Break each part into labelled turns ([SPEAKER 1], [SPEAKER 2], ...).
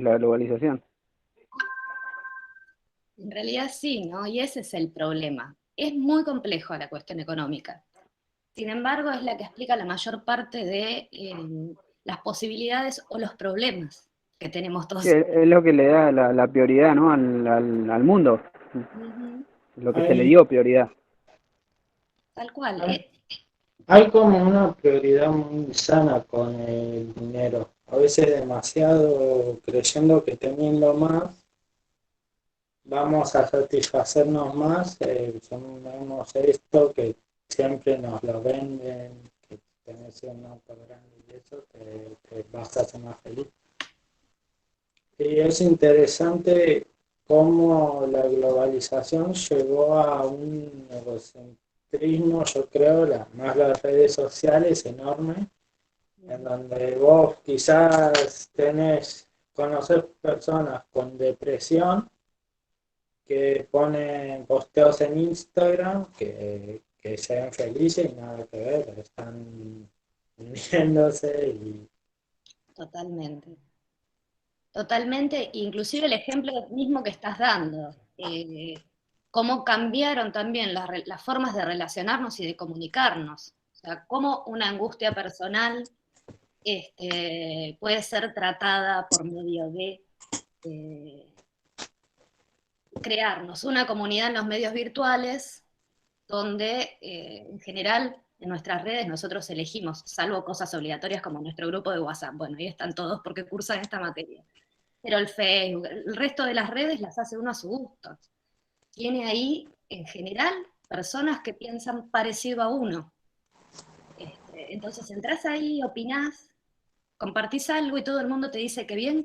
[SPEAKER 1] la globalización.
[SPEAKER 2] En realidad sí, ¿no? Y ese es el problema. Es muy complejo la cuestión económica. Sin embargo, es la que explica la mayor parte de las posibilidades o los problemas que tenemos
[SPEAKER 1] Sí,
[SPEAKER 2] todos.
[SPEAKER 1] es lo que le da la prioridad, ¿no? al mundo,
[SPEAKER 2] Ujú.
[SPEAKER 1] lo que se le
[SPEAKER 3] Hay,
[SPEAKER 1] dio prioridad.
[SPEAKER 2] Tal cual.
[SPEAKER 3] hay, hay como una prioridad muy sana con el dinero. A veces demasiado creyendo que teniendo más vamos a satisfacernos más, tenemos esto que siempre nos lo venden, que tenés un auto grande y eso te vas a hacer más feliz. Y es interesante cómo la globalización llegó a un egocentrismo, yo creo, más las redes sociales enorme, en donde vos quizás conocer personas con depresión que ponen posteos en Instagram que se ven felices y nada que ver, están hundiéndose y
[SPEAKER 2] Totalmente. Totalmente, inclusive el ejemplo mismo que estás dando, cómo cambiaron también las formas de relacionarnos y de comunicarnos. O sea, cómo una angustia personal puede ser tratada por medio de eh, crearnos una comunidad en los medios virtuales donde en general en nuestras redes nosotros elegimos, salvo cosas obligatorias como nuestro grupo de WhatsApp, bueno, ahí están todos porque cursan esta materia, pero el Facebook, el resto de las redes las hace uno a su gusto. Tiene ahí, en general, personas que piensan parecido a uno. Entonces entras ahí, opinás, compartís algo y todo el mundo te dice que bien,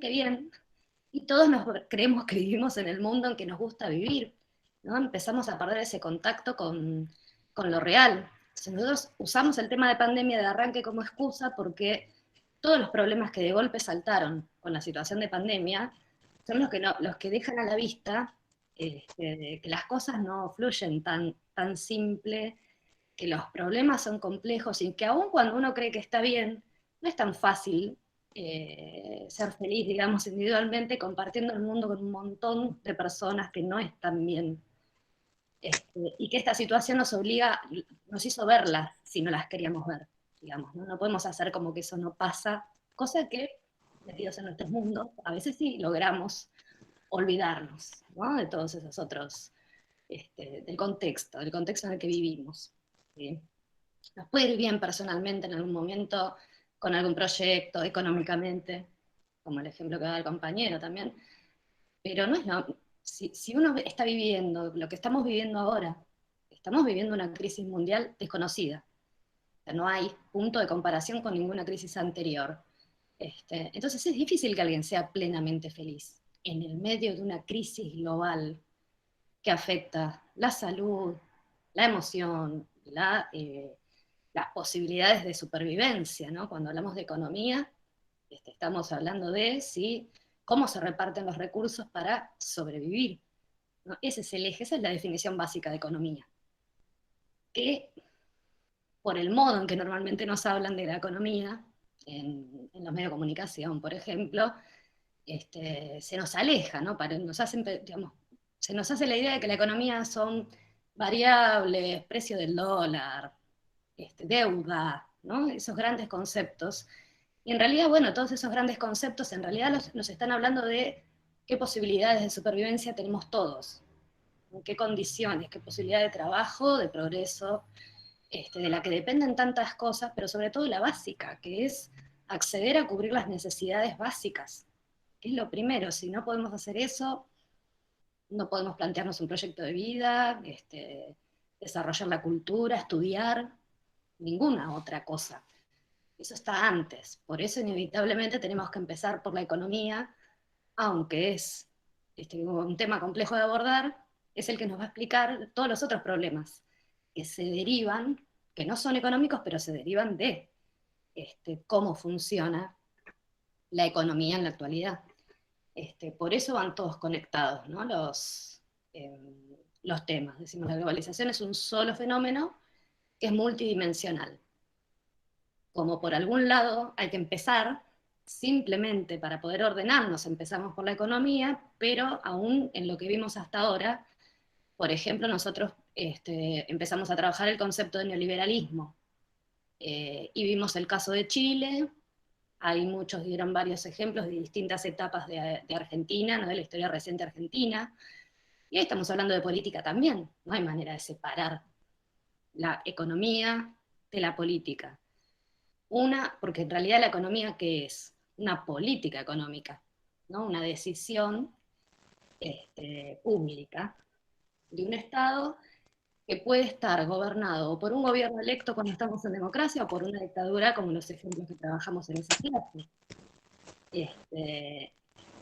[SPEAKER 2] y todos nos creemos que vivimos en el mundo en que nos gusta vivir, ¿no? Empezamos a perder ese contacto con lo real. Entonces nosotros usamos el tema de pandemia de arranque como excusa porque todos los problemas que de golpe saltaron con la situación de pandemia son los que, no, los que dejan a la vista que las cosas no fluyen tan simple, que los problemas son complejos y que aun cuando uno cree que está bien, no es tan fácil ser feliz, digamos, individualmente, compartiendo el mundo con un montón de personas que no están bien. Y que esta situación nos obliga, nos hizo verlas si no las queríamos ver, digamos, ¿no? No podemos hacer como que eso no pasa, cosa que, metidos en nuestros mundos, a veces sí logramos olvidarnos, ¿no? De todos esos otros, del contexto en el que vivimos. ¿Sí? Nos puede ir bien personalmente en algún momento, con algún proyecto, económicamente, como el ejemplo que da el compañero también, pero no es lo, si uno está viviendo lo que estamos viviendo ahora, estamos viviendo una crisis mundial desconocida, o sea, no hay punto de comparación con ninguna crisis anterior. Entonces es difícil que alguien sea plenamente feliz en el medio de una crisis global que afecta la salud, la emoción, las posibilidades de supervivencia, ¿no? Cuando hablamos de economía, estamos hablando de ¿sí? Cómo se reparten los recursos para sobrevivir, ¿no? Ese es el eje, esa es la definición básica de economía. Que por el modo en que normalmente nos hablan de la economía, en los medios de comunicación, por ejemplo, se nos aleja, ¿no? Nos hacen, digamos, se nos hace la idea de que la economía son variables, precio del dólar, deuda, ¿no? Esos grandes conceptos. Y en realidad, bueno, todos esos grandes conceptos en realidad nos están hablando de qué posibilidades de supervivencia tenemos todos, en qué condiciones, qué posibilidad de trabajo, de progreso, de la que dependen tantas cosas, pero sobre todo la básica, que es acceder a cubrir las necesidades básicas, que es lo primero. Si no podemos hacer eso, no podemos plantearnos un proyecto de vida, desarrollar la cultura, estudiar, ninguna otra cosa. Eso está antes. Por eso inevitablemente tenemos que empezar por la economía, aunque es un tema complejo de abordar, es el que nos va a explicar todos los otros problemas que se derivan, que no son económicos, pero se derivan de cómo funciona la economía en la actualidad. Por eso van todos conectados, ¿no? Eh, los temas. Decimos, la globalización es un solo fenómeno que es multidimensional. Como por algún lado hay que empezar, simplemente para poder ordenarnos empezamos por la economía, pero aún en lo que vimos hasta ahora, por ejemplo, nosotros empezamos a trabajar el concepto de neoliberalismo, y vimos el caso de Chile. Hay muchos, dieron varios ejemplos de distintas etapas de Argentina, ¿no? De la historia reciente argentina, y ahí estamos hablando de política también. No hay manera de separar la economía de la política. Porque en realidad la economía, ¿qué es? Una política económica, ¿no? Una decisión pública de un Estado que puede estar gobernado por un gobierno electo cuando estamos en democracia o por una dictadura, como los ejemplos que trabajamos en esa clase.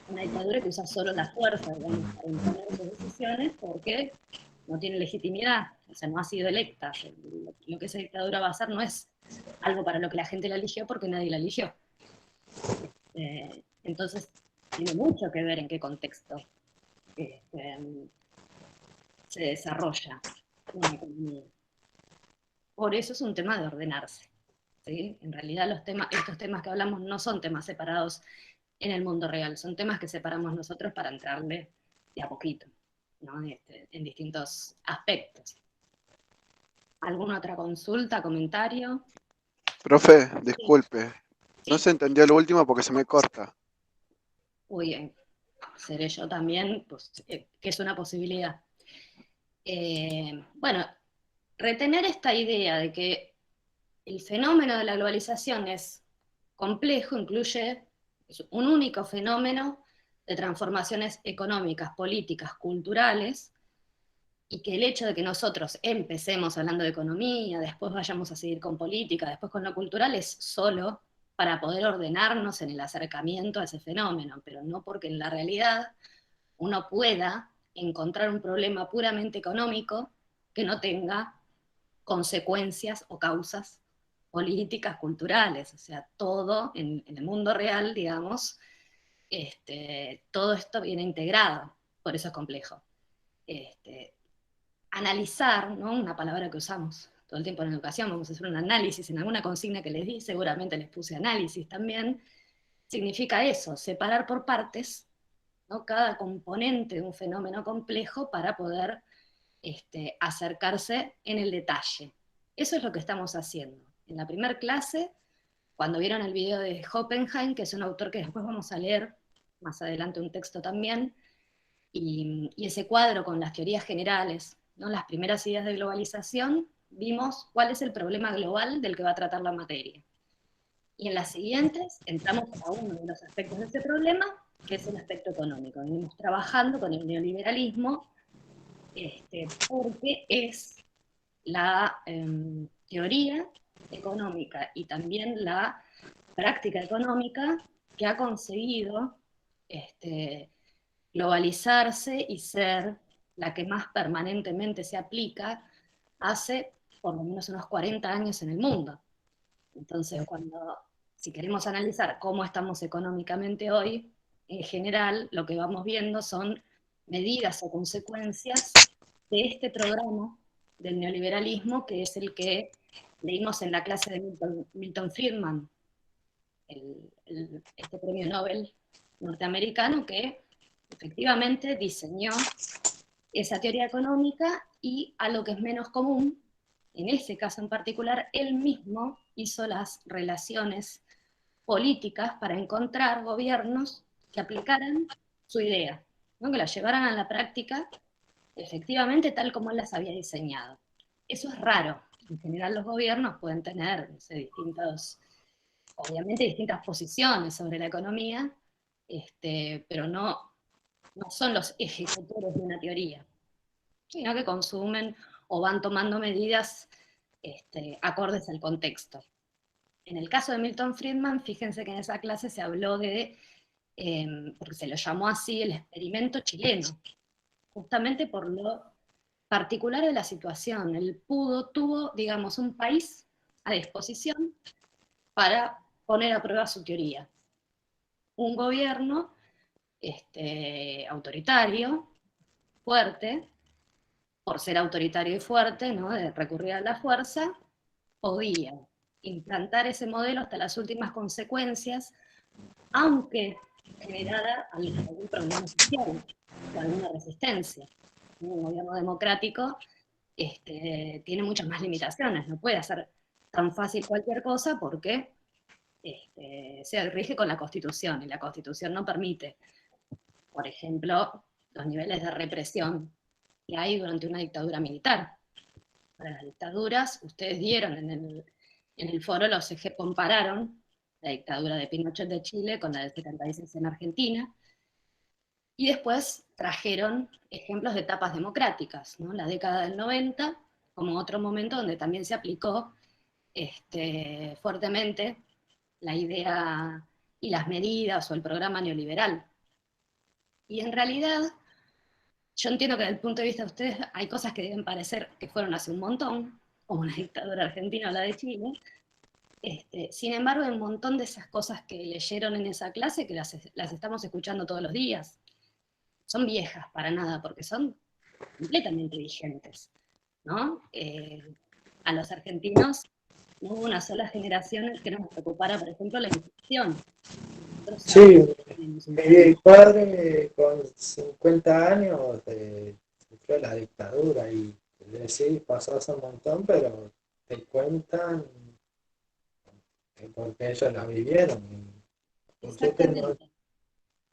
[SPEAKER 2] Una dictadura que usa solo la fuerza, digamos, para imponer sus decisiones porque no tiene legitimidad, o sea, no ha sido electa. Lo que esa dictadura va a hacer no es algo para lo que la gente la eligió porque nadie la eligió. Entonces, tiene mucho que ver en qué contexto se desarrolla una economía. Por eso es un tema de ordenarse, ¿sí? En realidad estos temas que hablamos no son temas separados en el mundo real, son temas que separamos nosotros para entrarle de a poquito, ¿no? En distintos aspectos. ¿Alguna otra consulta, comentario?
[SPEAKER 4] Profe, disculpe, no
[SPEAKER 2] Sí.
[SPEAKER 4] se entendió lo último porque se me corta.
[SPEAKER 2] Uy, seré yo también, pues, que es una posibilidad. Bueno, retener esta idea de que el fenómeno de la globalización es complejo, incluye un único fenómeno de transformaciones económicas, políticas, culturales, y que el hecho de que nosotros empecemos hablando de economía, después vayamos a seguir con política, después con lo cultural, es solo para poder ordenarnos en el acercamiento a ese fenómeno, pero no porque en la realidad uno pueda encontrar un problema puramente económico que no tenga consecuencias o causas políticas, culturales, o sea, todo en el mundo real, digamos, todo esto viene integrado, por eso es complejo. Analizar, ¿no? Una palabra que usamos todo el tiempo en educación, vamos a hacer un análisis, en alguna consigna que les di, seguramente les puse análisis también, significa eso, separar por partes, ¿no? Cada componente de un fenómeno complejo para poder acercarse en el detalle. Eso es lo que estamos haciendo. En la primera clase, cuando vieron el video de Oppenheim, que es un autor que después vamos a leer más adelante un texto también, y ese cuadro con las teorías generales, ¿no? Las primeras ideas de globalización, vimos cuál es el problema global del que va a tratar la materia. Y en las siguientes entramos a uno de los aspectos de ese problema, que es el aspecto económico. Venimos trabajando con el neoliberalismo, porque es la teoría económica y también la práctica económica que ha conseguido globalizarse y ser la que más permanentemente se aplica hace por lo menos unos 40 años en el mundo. Entonces, si queremos analizar cómo estamos económicamente hoy, en general lo que vamos viendo son medidas o consecuencias de este programa del neoliberalismo, que es el que leímos en la clase de Milton Friedman, este premio Nobel norteamericano, que efectivamente diseñó esa teoría económica, y a lo que es menos común, en ese caso en particular, él mismo hizo las relaciones políticas para encontrar gobiernos que aplicaran su idea, ¿no? Que la llevaran a la práctica efectivamente tal como él las había diseñado. Eso es raro. En general los gobiernos pueden tener, no sé, obviamente distintas posiciones sobre la economía, pero no son los ejecutores de una teoría, sino que consumen o van tomando medidas acordes al contexto. En el caso de Milton Friedman, fíjense que en esa clase se habló porque se lo llamó así, el experimento chileno, justamente por lo particular de la situación. Él tuvo, digamos, un país a disposición para poner a prueba su teoría. Un gobierno autoritario, fuerte, por ser autoritario y fuerte, ¿no? De recurrir a la fuerza, podía implantar ese modelo hasta las últimas consecuencias, aunque generada algún problema social o alguna resistencia. Un gobierno democrático tiene muchas más limitaciones, no puede hacer tan fácil cualquier cosa porque se rige con la Constitución, y la Constitución no permite, por ejemplo, los niveles de represión que hay durante una dictadura militar. Para las dictaduras, ustedes dieron en el foro, compararon la dictadura de Pinochet de Chile con la del 76 en Argentina, y después trajeron ejemplos de etapas democráticas, ¿no? La década del 90 como otro momento donde también se aplicó fuertemente la idea y las medidas o el programa neoliberal. Y en realidad, yo entiendo que desde el punto de vista de ustedes hay cosas que deben parecer que fueron hace un montón, como la dictadura argentina o la de Chile. Sin embargo, hay un montón de esas cosas que leyeron en esa clase que las estamos escuchando todos los días. Son viejas para nada, porque son completamente vigentes, ¿no? A los argentinos no hubo una sola generación que nos preocupara, por ejemplo, la inflación.
[SPEAKER 3] Sí, mi padre con 50 años sufrió la dictadura y sí, pasó hace un montón, pero te cuentan que porque ellos la vivieron.
[SPEAKER 2] Exactamente.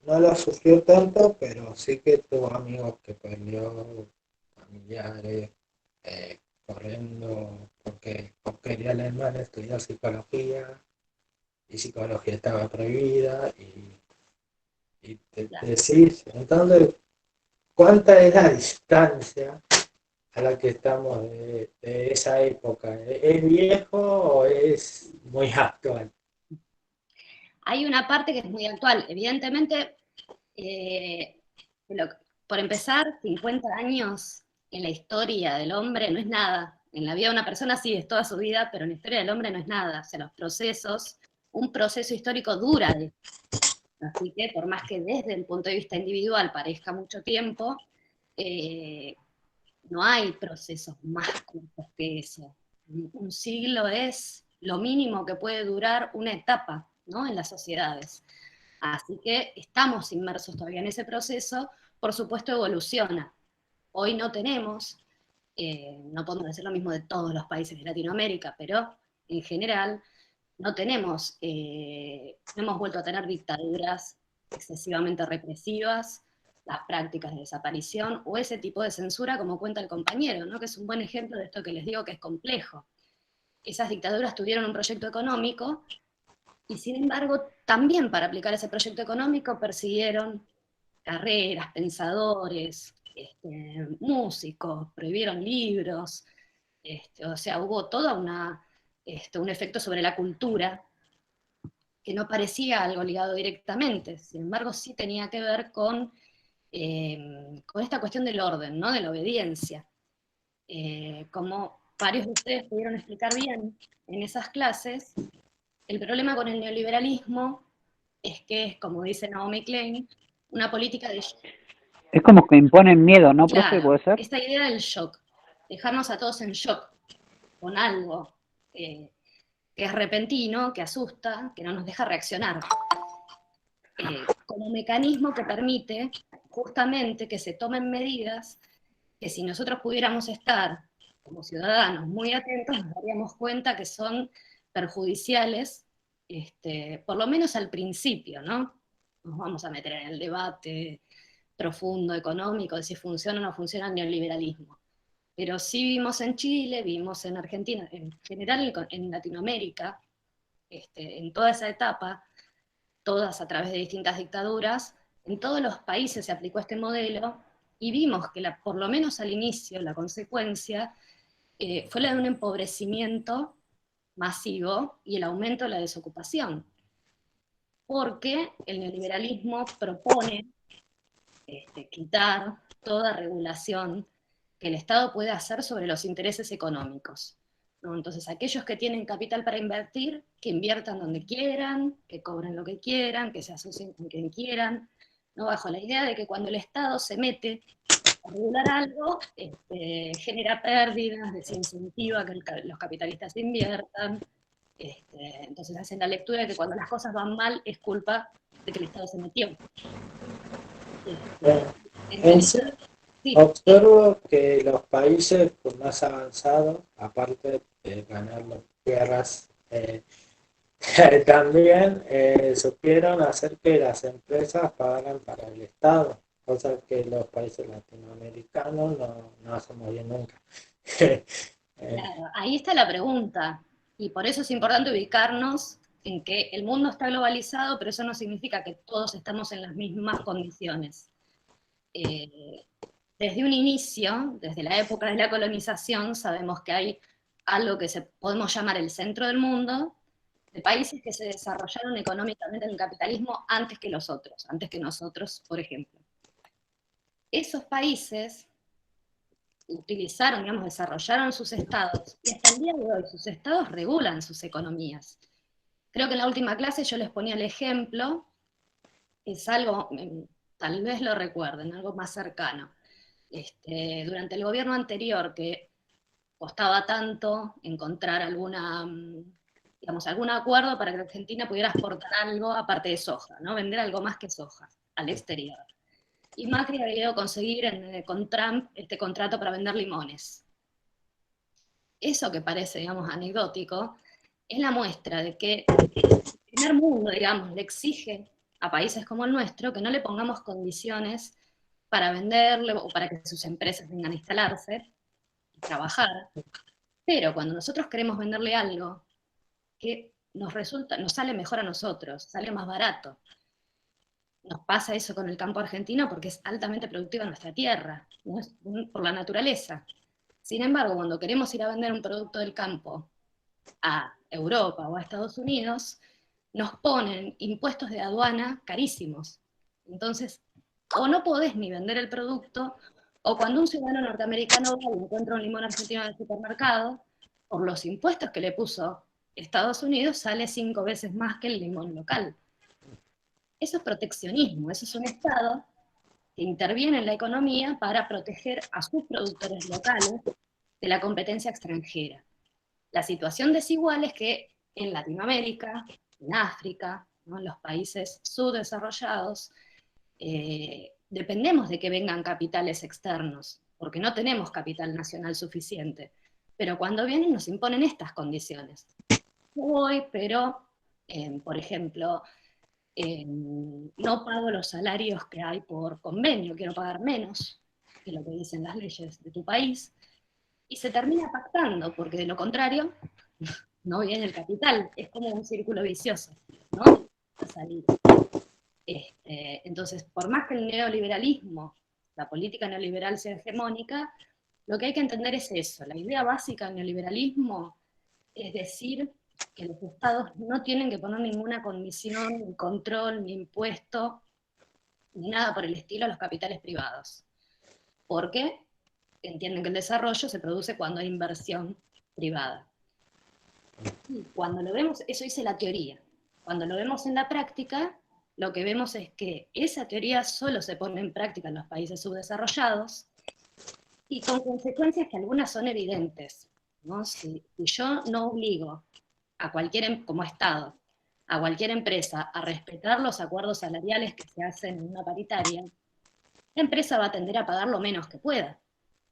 [SPEAKER 3] No lo sufrió tanto, pero sí que tuvo amigos que perdió, familiares, corriendo porque quería el hermano estudiar psicología y psicología estaba prohibida y te decís, entonces, ¿cuánta es la distancia a la que estamos de esa época? ¿Es viejo o es muy actual?
[SPEAKER 2] Hay una parte que es muy actual. Evidentemente, por empezar, 50 años en la historia del hombre no es nada. En la vida de una persona sí es toda su vida, pero en la historia del hombre no es nada. O sea, los procesos, un proceso histórico dura. Así que por más que desde el punto de vista individual parezca mucho tiempo, no hay procesos más cortos que eso. Un siglo es lo mínimo que puede durar una etapa, ¿no?, en las sociedades. Así que estamos inmersos todavía en ese proceso, por supuesto evoluciona. Hoy no tenemos, no podemos decir lo mismo de todos los países de Latinoamérica, pero en general no tenemos, no hemos vuelto a tener dictaduras excesivamente represivas, las prácticas de desaparición o ese tipo de censura como cuenta el compañero, ¿no?, que es un buen ejemplo de esto que les digo que es complejo. Esas dictaduras tuvieron un proyecto económico y sin embargo también para aplicar ese proyecto económico persiguieron carreras, pensadores, músicos, prohibieron libros, o sea, hubo toda un efecto sobre la cultura que no parecía algo ligado directamente, sin embargo sí tenía que ver con esta cuestión del orden, ¿no?, de la obediencia. Como varios de ustedes pudieron explicar bien en esas clases, el problema con el neoliberalismo es que es, como dice Naomi Klein, una política de shock.
[SPEAKER 1] Es como que imponen miedo, ¿no, profe?
[SPEAKER 2] Claro,
[SPEAKER 1] ¿Puede ser?
[SPEAKER 2] esta idea del shock, dejarnos a todos en shock con algo que es repentino, que asusta, que no nos deja reaccionar. Como mecanismo que permite justamente que se tomen medidas que si nosotros pudiéramos estar como ciudadanos muy atentos, nos daríamos cuenta que son perjudiciales, por lo menos al principio, ¿no? Nos vamos a meter en el debate profundo económico de si funciona o no funciona el neoliberalismo. Pero sí vimos en Chile, vimos en Argentina, en general en Latinoamérica, en toda esa etapa, todas a través de distintas dictaduras, en todos los países se aplicó este modelo y vimos que por lo menos al inicio la consecuencia fue la de un empobrecimiento masivo y el aumento de la desocupación, porque el neoliberalismo propone quitar toda regulación que el Estado puede hacer sobre los intereses económicos, ¿no? Entonces, aquellos que tienen capital para invertir, que inviertan donde quieran, que cobren lo que quieran, que se asocien con quien quieran, ¿no?, bajo la idea de que cuando el Estado se mete a regular algo, genera pérdidas, desincentiva que los capitalistas inviertan, Entonces hacen la lectura de que cuando las cosas van mal es culpa de que el Estado se metió.
[SPEAKER 3] Bueno,
[SPEAKER 2] En
[SPEAKER 3] en sí,
[SPEAKER 2] realidad, sí,
[SPEAKER 3] observo que los países pues, más avanzados, aparte de ganar las guerras, también supieron hacer que las empresas pagaran para el Estado, cosa que los países latinoamericanos no hacemos bien nunca.
[SPEAKER 2] claro, ahí está la pregunta. Y por eso es importante ubicarnos en que el mundo está globalizado, pero eso no significa que todos estamos en las mismas condiciones. Eh, Desde un inicio, desde la época de la colonización, sabemos que hay algo que podemos llamar el centro del mundo, de países que se desarrollaron económicamente en el capitalismo antes que los otros, antes que nosotros, por ejemplo. Esos países utilizaron, digamos, desarrollaron sus estados, y hasta el día de hoy sus estados regulan sus economías. Creo que en la última clase yo les ponía el ejemplo, es algo, tal vez lo recuerden, algo más cercano. Durante el gobierno anterior, que costaba tanto encontrar digamos, algún acuerdo para que Argentina pudiera exportar algo aparte de soja, ¿no? Vender algo más que soja al exterior. Y Macri había ido a conseguir con Trump este contrato para vender limones. Eso que parece, digamos, anecdótico, es la muestra de que el primer mundo, digamos, le exige a países como el nuestro que no le pongamos condiciones para venderle o para que sus empresas vengan a instalarse y trabajar. Pero cuando nosotros queremos venderle algo que nos sale mejor a nosotros, sale más barato. Nos pasa eso con el campo argentino porque es altamente productiva nuestra tierra, ¿no? Por la naturaleza. Sin embargo, cuando queremos ir a vender un producto del campo a Europa o a Estados Unidos, nos ponen impuestos de aduana carísimos. Entonces, o no podés ni vender el producto, o cuando un ciudadano norteamericano va y encuentra un limón argentino en el supermercado, por los impuestos que le puso Estados Unidos, sale 5 veces más que el limón local. Eso es proteccionismo, eso es un Estado que interviene en la economía para proteger a sus productores locales de la competencia extranjera. La situación desigual es que en Latinoamérica, en África, ¿no? En los países subdesarrollados, dependemos de que vengan capitales externos, porque no tenemos capital nacional suficiente. Pero cuando vienen nos imponen estas condiciones. Yo voy, pero, por ejemplo, no pago los salarios que hay por convenio, quiero pagar menos que lo que dicen las leyes de tu país, y se termina pactando, porque de lo contrario no viene el capital, es como un círculo vicioso, ¿no? A salir. Entonces, por más que el neoliberalismo, la política neoliberal sea hegemónica, lo que hay que entender es eso. La idea básica del neoliberalismo es decir que los estados no tienen que poner ninguna condición, ni control, ni impuesto, ni nada por el estilo a los capitales privados. Porque entienden que el desarrollo se produce cuando hay inversión privada. Y cuando lo vemos, eso dice la teoría. Cuando lo vemos en la práctica, lo que vemos es que esa teoría solo se pone en práctica en los países subdesarrollados y con consecuencias que algunas son evidentes, ¿no? Si yo no obligo a cualquier, como Estado, a cualquier empresa a respetar los acuerdos salariales que se hacen en una paritaria, la empresa va a tender a pagar lo menos que pueda.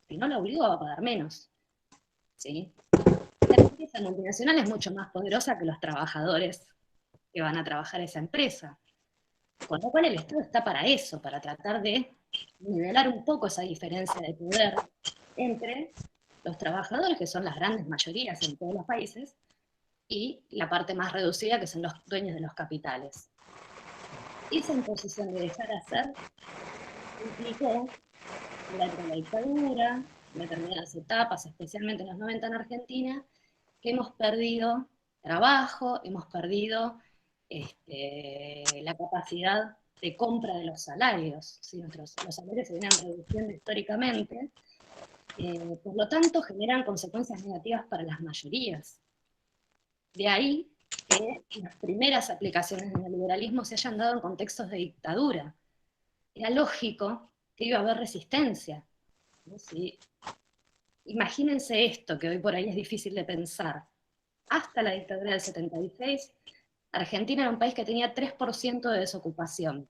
[SPEAKER 2] Si no la obligo, va a pagar menos. ¿Sí? La empresa multinacional es mucho más poderosa que los trabajadores que van a trabajar esa empresa. Con lo cual el Estado está para eso, para tratar de nivelar un poco esa diferencia de poder entre los trabajadores, que son las grandes mayorías en todos los países, y la parte más reducida, que son los dueños de los capitales. Esa imposición de dejar hacer implicó, durante la dictadura, en determinadas etapas, especialmente en los 90 en Argentina, que hemos perdido trabajo, hemos perdido la capacidad de compra de los salarios. ¿Sí? Los salarios se vienen reduciendo históricamente, por lo tanto generan consecuencias negativas para las mayorías. De ahí que las primeras aplicaciones del neoliberalismo se hayan dado en contextos de dictadura. Era lógico que iba a haber resistencia, ¿no? Sí. Imagínense esto, que hoy por ahí es difícil de pensar. hasta la dictadura del 76, Argentina era un país que tenía 3% de desocupación.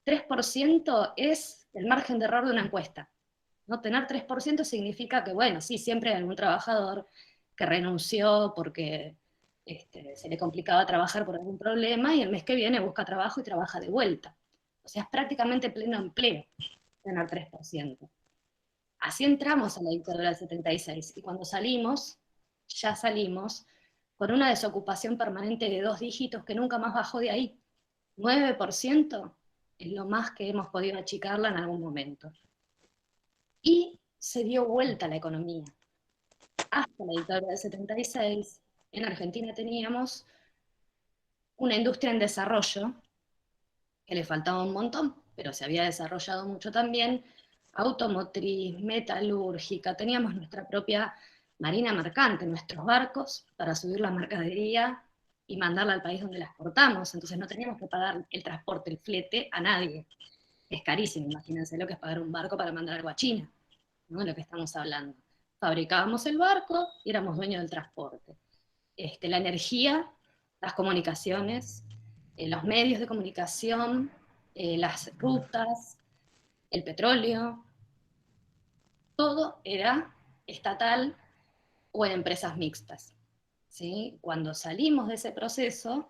[SPEAKER 2] 3% es el margen de error de una encuesta. ¿No? Tener 3% significa que, bueno, sí, siempre hay algún trabajador que renunció porque se le complicaba trabajar por algún problema y el mes que viene busca trabajo y trabaja de vuelta. O sea, es prácticamente pleno empleo tener 3%. Así entramos a la dictadura del 76 y cuando salimos, ya salimos con una desocupación permanente de 2 dígitos que nunca más bajó de ahí. 9% es lo más que hemos podido achicarla en algún momento. Y se dio vuelta la economía. Hasta la dictadura del 76, en Argentina teníamos una industria en desarrollo, que le faltaba un montón, pero se había desarrollado mucho también, automotriz, metalúrgica, teníamos nuestra propia marina mercante, nuestros barcos para subir la mercadería y mandarla al país donde la exportamos, entonces no teníamos que pagar el transporte, el flete a nadie. Es carísimo, imagínense lo que es pagar un barco para mandar algo a China, ¿no? De lo que estamos hablando. Fabricábamos el barco y éramos dueños del transporte. La energía, las comunicaciones, los medios de comunicación, las rutas, el petróleo, todo era estatal o en empresas mixtas. ¿Sí? Cuando salimos de ese proceso,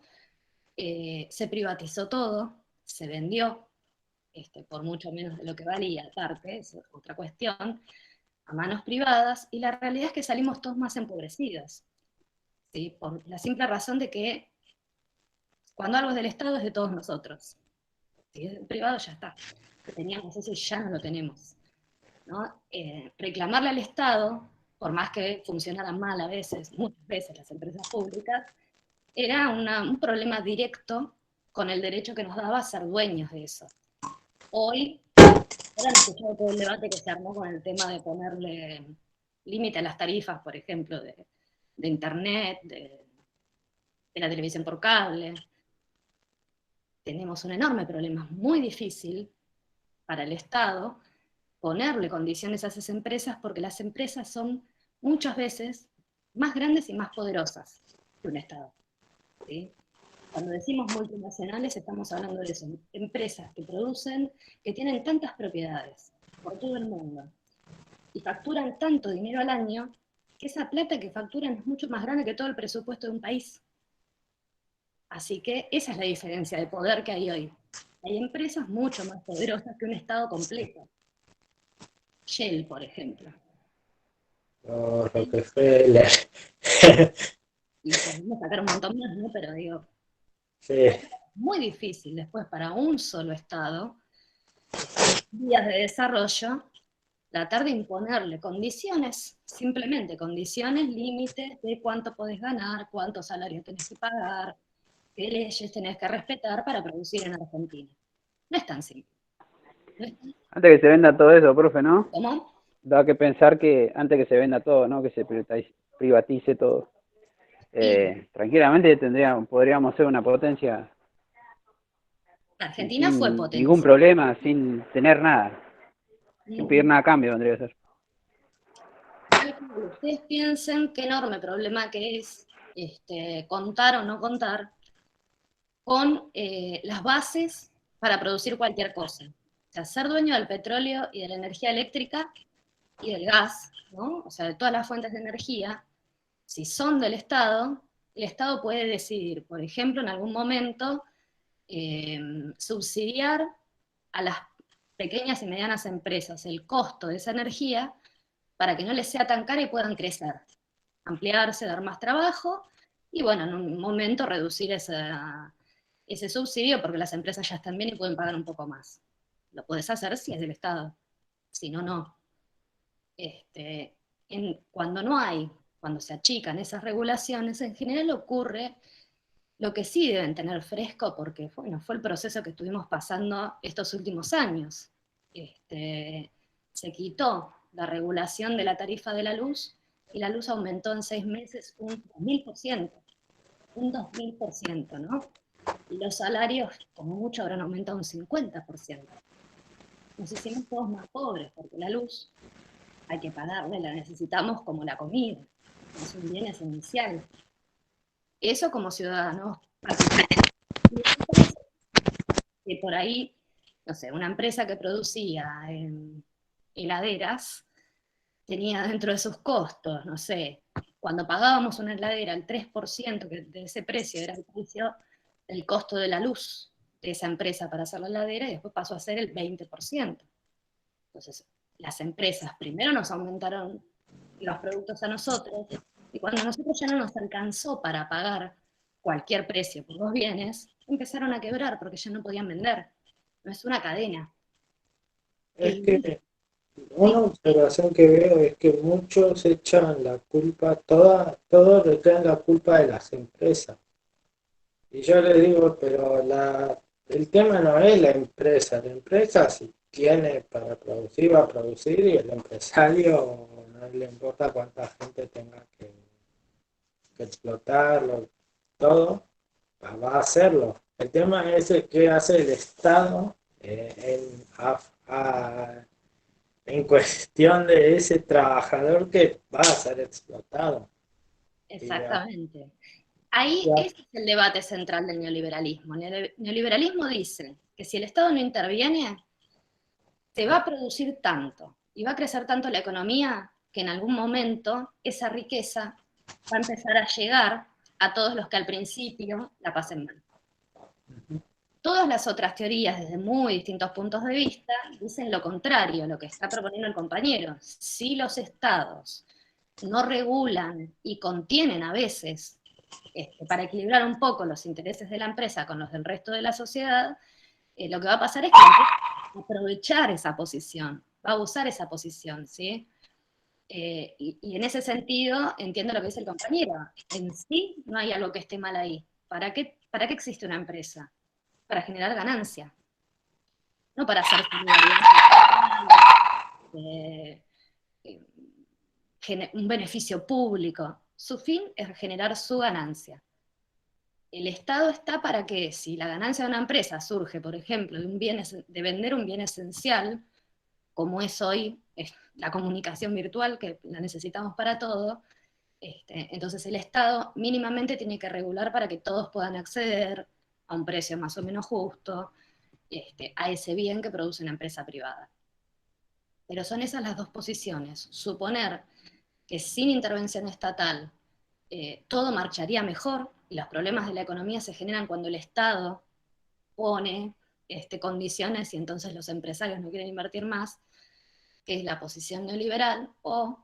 [SPEAKER 2] se privatizó todo, se vendió, por mucho menos de lo que valía, aparte, es otra cuestión, a manos privadas, y la realidad es que salimos todos más empobrecidos, ¿sí? Por la simple razón de que cuando algo es del Estado es de todos nosotros. Si es del privado ya está. Que teníamos eso y ya no lo tenemos, ¿no? Reclamarle al Estado, por más que funcionaran mal a veces, muchas veces las empresas públicas, era un problema directo con el derecho que nos daba a ser dueños de eso. Hoy, ahora han escuchado todo el debate que se armó con el tema de ponerle límite a las tarifas, por ejemplo, de internet, de la televisión por cable. Tenemos un enorme problema, muy difícil para el Estado ponerle condiciones a esas empresas porque las empresas son muchas veces más grandes y más poderosas que un Estado, ¿sí? Cuando decimos multinacionales estamos hablando de eso, empresas que producen, que tienen tantas propiedades por todo el mundo y facturan tanto dinero al año que esa plata que facturan es mucho más grande que todo el presupuesto de un país. Así que esa es la diferencia de poder que hay hoy. Hay empresas mucho más poderosas que un Estado completo. Shell, por ejemplo.
[SPEAKER 3] Oh, Rockefeller.
[SPEAKER 2] Y podemos sacar un montón más, ¿no? Pero digo,
[SPEAKER 3] Sí,
[SPEAKER 2] es muy difícil después para un solo Estado, vías de desarrollo, tratar de imponerle condiciones, simplemente condiciones, límites de cuánto podés ganar, cuánto salario tenés que pagar, qué leyes tenés que respetar para producir en Argentina. No es tan simple. ¿No es tan...
[SPEAKER 1] Antes que se venda todo eso, profe, ¿no?
[SPEAKER 2] ¿Cómo?
[SPEAKER 1] Da que pensar que antes que se venda todo, ¿no? Que se privatice todo.
[SPEAKER 2] Y
[SPEAKER 1] Tranquilamente podríamos ser una potencia
[SPEAKER 2] Argentina fue
[SPEAKER 1] sin ningún
[SPEAKER 2] potencia.
[SPEAKER 1] problema, sin tener nada, sin pedir nada a cambio, vendría a ser.
[SPEAKER 2] Ustedes piensen qué enorme problema que es contar o no contar con las bases para producir cualquier cosa. O sea, ser dueño del petróleo y de la energía eléctrica y del gas, ¿no? O sea, de todas las fuentes de energía, si son del Estado, el Estado puede decidir, por ejemplo, en algún momento, subsidiar a las pequeñas y medianas empresas el costo de esa energía para que no les sea tan cara y puedan crecer, ampliarse, dar más trabajo, y bueno, en un momento reducir ese subsidio porque las empresas ya están bien y pueden pagar un poco más. Lo puedes hacer si es del Estado, si no, no. Cuando se achican esas regulaciones, en general ocurre lo que sí deben tener fresco, porque bueno, fue el proceso que estuvimos pasando estos últimos años. Se quitó la regulación de la tarifa de la luz y la luz aumentó en 6 meses un 2000%, ¿no? Y los salarios, como mucho, habrán aumentado un 50%. Nos hicimos todos más pobres, porque la luz hay que pagarla, la necesitamos como la comida, es un bien esencial. Eso como ciudadanos particulares. Y después, que por ahí, no sé, una empresa que producía heladeras tenía dentro de sus costos, no sé, cuando pagábamos una heladera, el 3% de ese precio era el precio, el costo de la luz de esa empresa para hacer la heladera, y después pasó a ser el 20%. Entonces, las empresas primero nos aumentaron los productos a nosotros, y cuando a nosotros ya no nos alcanzó para pagar cualquier precio por los bienes, empezaron a quebrar porque ya no podían vender. No es una cadena.
[SPEAKER 3] Es que una observación que veo es que muchos echan la culpa, todos le echan la culpa de las empresas. Y yo les digo, pero el tema no es la empresa si tiene para producir, va a producir, y el empresario no le importa cuánta gente tenga que explotarlo, todo, va a hacerlo. El tema es qué hace el Estado en cuestión de ese trabajador que va a ser explotado.
[SPEAKER 2] Exactamente. Ahí ese es el debate central del neoliberalismo. El neoliberalismo dice que si el Estado no interviene, se va a producir tanto y va a crecer tanto la economía que en algún momento esa riqueza va a empezar a llegar a todos los que al principio la pasen mal. Todas las otras teorías, desde muy distintos puntos de vista, dicen lo contrario, lo que está proponiendo el compañero. Si los estados no regulan y contienen a veces, para equilibrar un poco los intereses de la empresa con los del resto de la sociedad, lo que va a pasar es que la empresa va a aprovechar esa posición, va a usar esa posición, ¿sí? Y en ese sentido entiendo lo que dice el compañero. En sí no hay algo que esté mal ahí. ¿Para qué existe una empresa? Para generar ganancia, no para hacer un beneficio público. Su fin es generar su ganancia. El Estado está para que, si la ganancia de una empresa surge, por ejemplo, de vender un bien esencial, como es hoy la comunicación virtual, que la necesitamos para todo, entonces el Estado mínimamente tiene que regular para que todos puedan acceder a un precio más o menos justo, a ese bien que produce una empresa privada. Pero son esas las dos posiciones. Suponer que sin intervención estatal todo marcharía mejor, y los problemas de la economía se generan cuando el Estado pone condiciones y entonces los empresarios no quieren invertir más, que es la posición neoliberal, o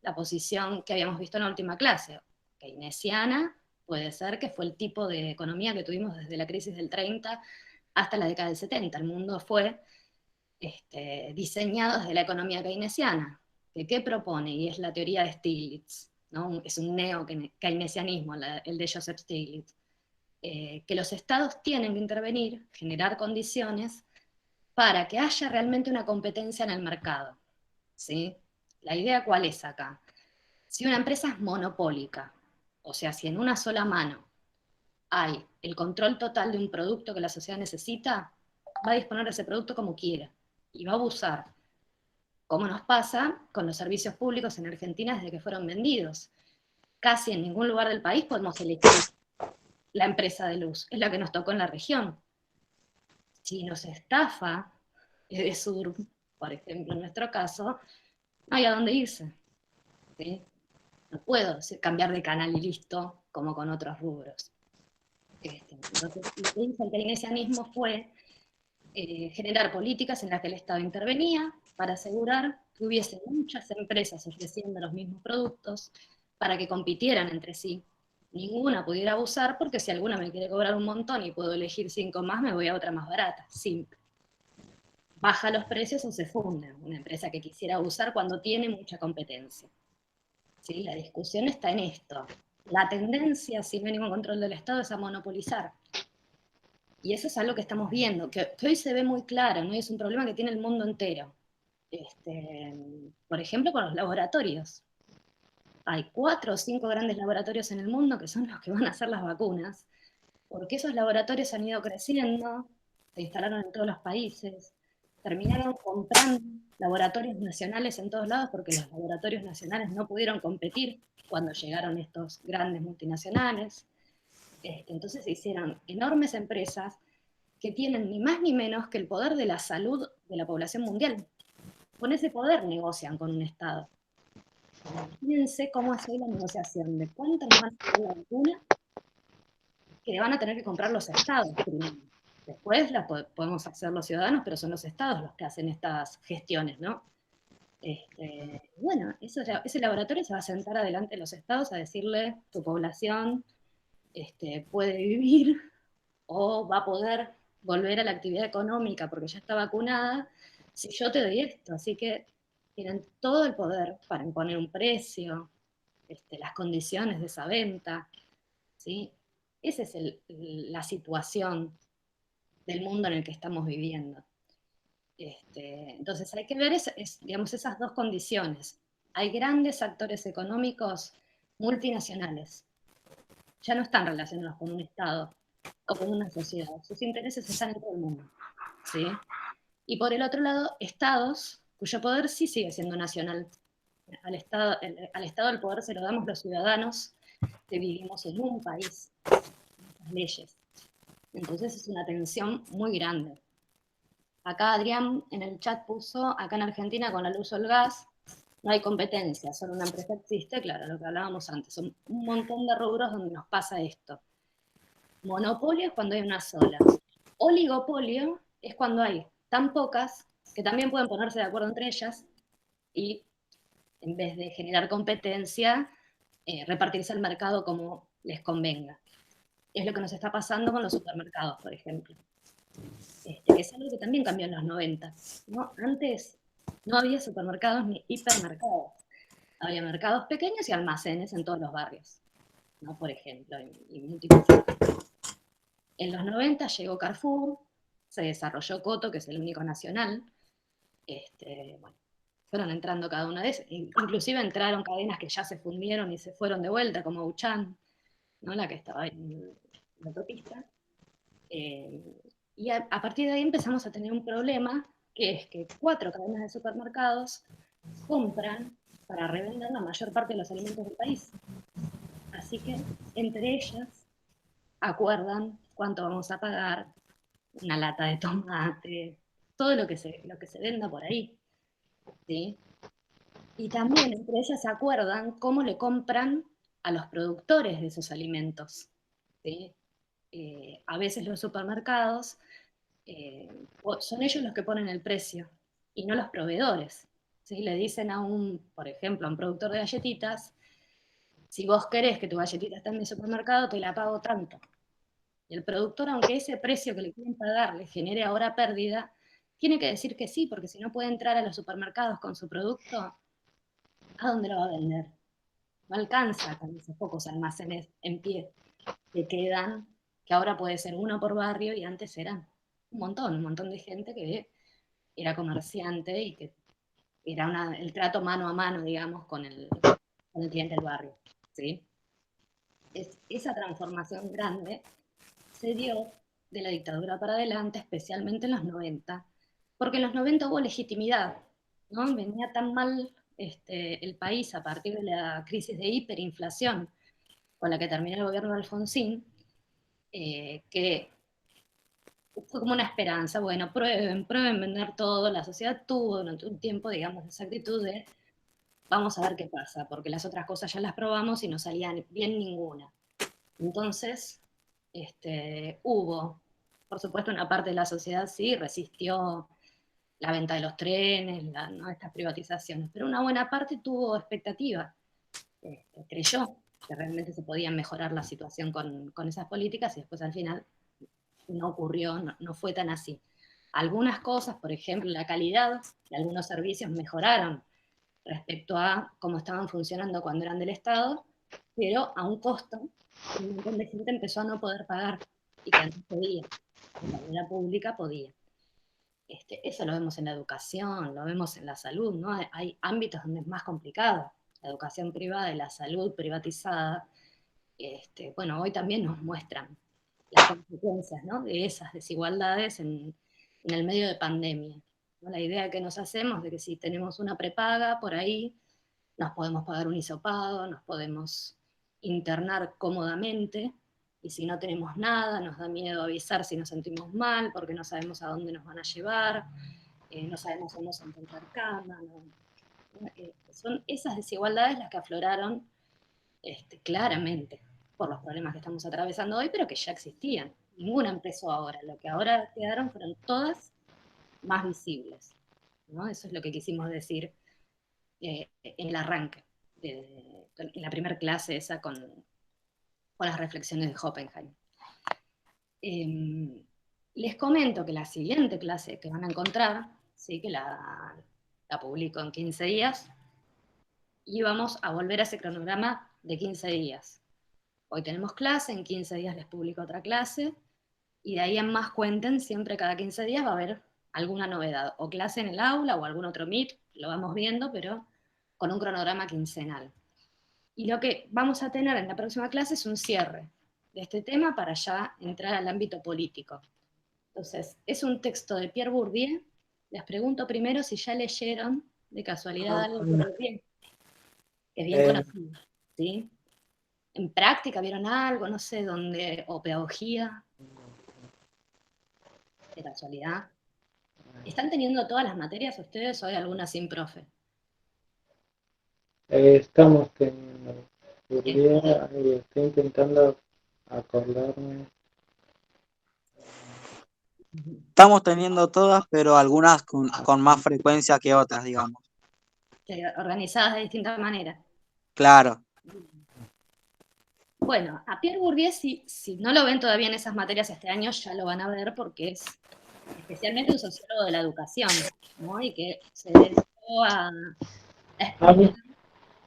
[SPEAKER 2] la posición que habíamos visto en la última clase, keynesiana. Puede ser que fue el tipo de economía que tuvimos desde la crisis del 30 hasta la década del 70. El mundo fue diseñado desde la economía keynesiana. ¿Qué propone? Y es la teoría de Stiglitz, ¿no? Es un neo-keynesianismo, el de Joseph Stiglitz. Que los estados tienen que intervenir, generar condiciones para que haya realmente una competencia en el mercado, ¿sí? La idea, ¿cuál es acá? Si una empresa es monopólica, o sea, si en una sola mano hay el control total de un producto que la sociedad necesita, va a disponer de ese producto como quiera y va a abusar, como nos pasa con los servicios públicos en Argentina desde que fueron vendidos. Casi en ningún lugar del país podemos elegir la empresa de luz, es la que nos tocó en la región. Si nos estafa Edesur, por ejemplo, en nuestro caso, no hay a dónde irse, ¿sí? No puedo cambiar de canal y listo, como con otros rubros. Entonces, lo que hizo el keynesianismo fue generar políticas en las que el Estado intervenía para asegurar que hubiese muchas empresas ofreciendo los mismos productos para que compitieran entre sí. Ninguna pudiera abusar, porque si alguna me quiere cobrar un montón y puedo elegir 5 más, me voy a otra más barata. Simple. Baja los precios o se funde una empresa que quisiera abusar cuando tiene mucha competencia. ¿Sí? La discusión está en esto. La tendencia, si no hay ningún control del Estado, es a monopolizar. Y eso es algo que estamos viendo, que hoy se ve muy claro, ¿no? Y es un problema que tiene el mundo entero. Por ejemplo, con los laboratorios. Hay 4 o 5 grandes laboratorios en el mundo que son los que van a hacer las vacunas, porque esos laboratorios han ido creciendo, se instalaron en todos los países, terminaron comprando laboratorios nacionales en todos lados porque los laboratorios nacionales no pudieron competir cuando llegaron estos grandes multinacionales. Entonces se hicieron enormes empresas que tienen ni más ni menos que el poder de la salud de la población mundial. Con ese poder negocian con un Estado. Imagínense cómo hacer la negociación de cuánto nos van a dar la vacuna, que van a tener que comprar los Estados primero. Después la podemos hacer los ciudadanos, pero son los Estados los que hacen estas gestiones, ¿no? Bueno, ese laboratorio se va a sentar adelante de los Estados a decirle, tu población puede vivir o va a poder volver a la actividad económica porque ya está vacunada, si yo te doy esto. Así que tienen todo el poder para imponer un precio, las condiciones de esa venta, ¿sí? Esa es la situación del mundo en el que estamos viviendo. Entonces hay que ver digamos, esas dos condiciones. Hay grandes actores económicos multinacionales, ya no están relacionados con un Estado o con una sociedad, sus intereses están en todo el mundo, ¿sí? Y por el otro lado, estados cuyo poder sí sigue siendo nacional. Al Estado el poder se lo damos los ciudadanos que vivimos en un país, las leyes. Entonces es una tensión muy grande. Acá Adrián en el chat puso, acá en Argentina con la luz o el gas, no hay competencia, solo una empresa existe, claro, lo que hablábamos antes. Son un montón de rubros donde nos pasa esto. Monopolio es cuando hay una sola. Oligopolio es cuando hay tan pocas que también pueden ponerse de acuerdo entre ellas y en vez de generar competencia, repartirse el mercado como les convenga. Es lo que nos está pasando con los supermercados, por ejemplo. Que es algo que también cambió en los 90, ¿no? Antes no había supermercados ni hipermercados. Había mercados pequeños y almacenes en todos los barrios, ¿no? Por ejemplo, y múltiples. En los 90 llegó Carrefour, se desarrolló Coto, que es el único nacional. Bueno, fueron entrando cada una de esas. Inclusive entraron cadenas que ya se fundieron y se fueron de vuelta, como Auchan, ¿no? La que estaba en la autopista. Y a partir de ahí empezamos a tener un problema, que es que 4 cadenas de supermercados compran para revender la mayor parte de los alimentos del país. Así que entre ellas acuerdan cuánto vamos a pagar, una lata de tomate, todo lo que se venda por ahí, ¿sí? Y también entre ellas se acuerdan cómo le compran a los productores de esos alimentos, ¿sí? A veces los supermercados son ellos los que ponen el precio y no los proveedores, ¿sí? Le dicen por ejemplo, a un productor de galletitas, si vos querés que tu galletita esté en mi supermercado, te la pago tanto. Y el productor, aunque ese precio que le quieren pagar le genere ahora pérdida, tiene que decir que sí, porque si no puede entrar a los supermercados con su producto, ¿a dónde lo va a vender? No alcanza con esos pocos almacenes en pie que quedan, que ahora puede ser uno por barrio y antes eran un montón de gente que era comerciante y que era el trato mano a mano, digamos, con el cliente del barrio, ¿sí? Esa transformación grande se dio de la dictadura para adelante, especialmente en los 90, porque en los 90 hubo legitimidad, ¿no? Venía tan mal el país a partir de la crisis de hiperinflación con la que terminó el gobierno de Alfonsín, que fue como una esperanza, bueno, prueben vender todo, la sociedad tuvo durante un tiempo, digamos, esa actitud de vamos a ver qué pasa, porque las otras cosas ya las probamos y no salían bien ninguna. Entonces, hubo, por supuesto, una parte de la sociedad sí resistió la venta de los trenes, ¿no? Estas privatizaciones, pero una buena parte tuvo expectativa, creyó que realmente se podía mejorar la situación con esas políticas y después al final no ocurrió, no fue tan así. Algunas cosas, por ejemplo, la calidad de algunos servicios mejoraron respecto a cómo estaban funcionando cuando eran del Estado, pero a un costo que un montón de gente empezó a no poder pagar y que antes podía, de manera pública podía. Eso lo vemos en la educación, lo vemos en la salud, ¿no? Hay ámbitos donde es más complicado. La educación privada y la salud privatizada, bueno, hoy también nos muestran las consecuencias, ¿no? De esas desigualdades en el medio de pandemia, ¿no? La idea que nos hacemos de que si tenemos una prepaga por ahí, nos podemos pagar un hisopado, nos podemos internar cómodamente, y si no tenemos nada, nos da miedo avisar si nos sentimos mal, porque no sabemos a dónde nos van a llevar, no sabemos si vamos a encontrar cama, son esas desigualdades las que afloraron claramente por los problemas que estamos atravesando hoy, pero que ya existían. Ninguna empezó ahora, lo que ahora quedaron fueron todas más visibles, ¿no? Eso es lo que quisimos decir en el arranque, en la primera clase esa con las reflexiones de Oppenheim. Les comento que la siguiente clase que van a encontrar, ¿sí? Que la publico en 15 días, y vamos a volver a ese cronograma de 15 días. Hoy tenemos clase, en 15 días les publico otra clase, y de ahí en más cuenten, siempre cada 15 días va a haber alguna novedad, o clase en el aula, o algún otro Meet, lo vamos viendo, pero con un cronograma quincenal. Y lo que vamos a tener en la próxima clase es un cierre de este tema para ya entrar al ámbito político. Entonces, es un texto de Pierre Bourdieu. Les pregunto primero si ya leyeron de casualidad algo de Bourdieu, que es bien conocido, ¿sí? En práctica vieron algo, no sé dónde, o pedagogía, de casualidad. ¿Están teniendo todas las materias ustedes o hay alguna sin profe?
[SPEAKER 3] Estamos teniendo. Estoy intentando acordarme.
[SPEAKER 5] Estamos teniendo todas, pero algunas con más frecuencia que otras, digamos.
[SPEAKER 2] Organizadas de distintas maneras.
[SPEAKER 5] Claro.
[SPEAKER 2] Bueno, a Pierre Bourdieu, si no lo ven todavía en esas materias este año, ya lo van a ver porque es especialmente un sociólogo de la educación, ¿no? Y que se dedicó a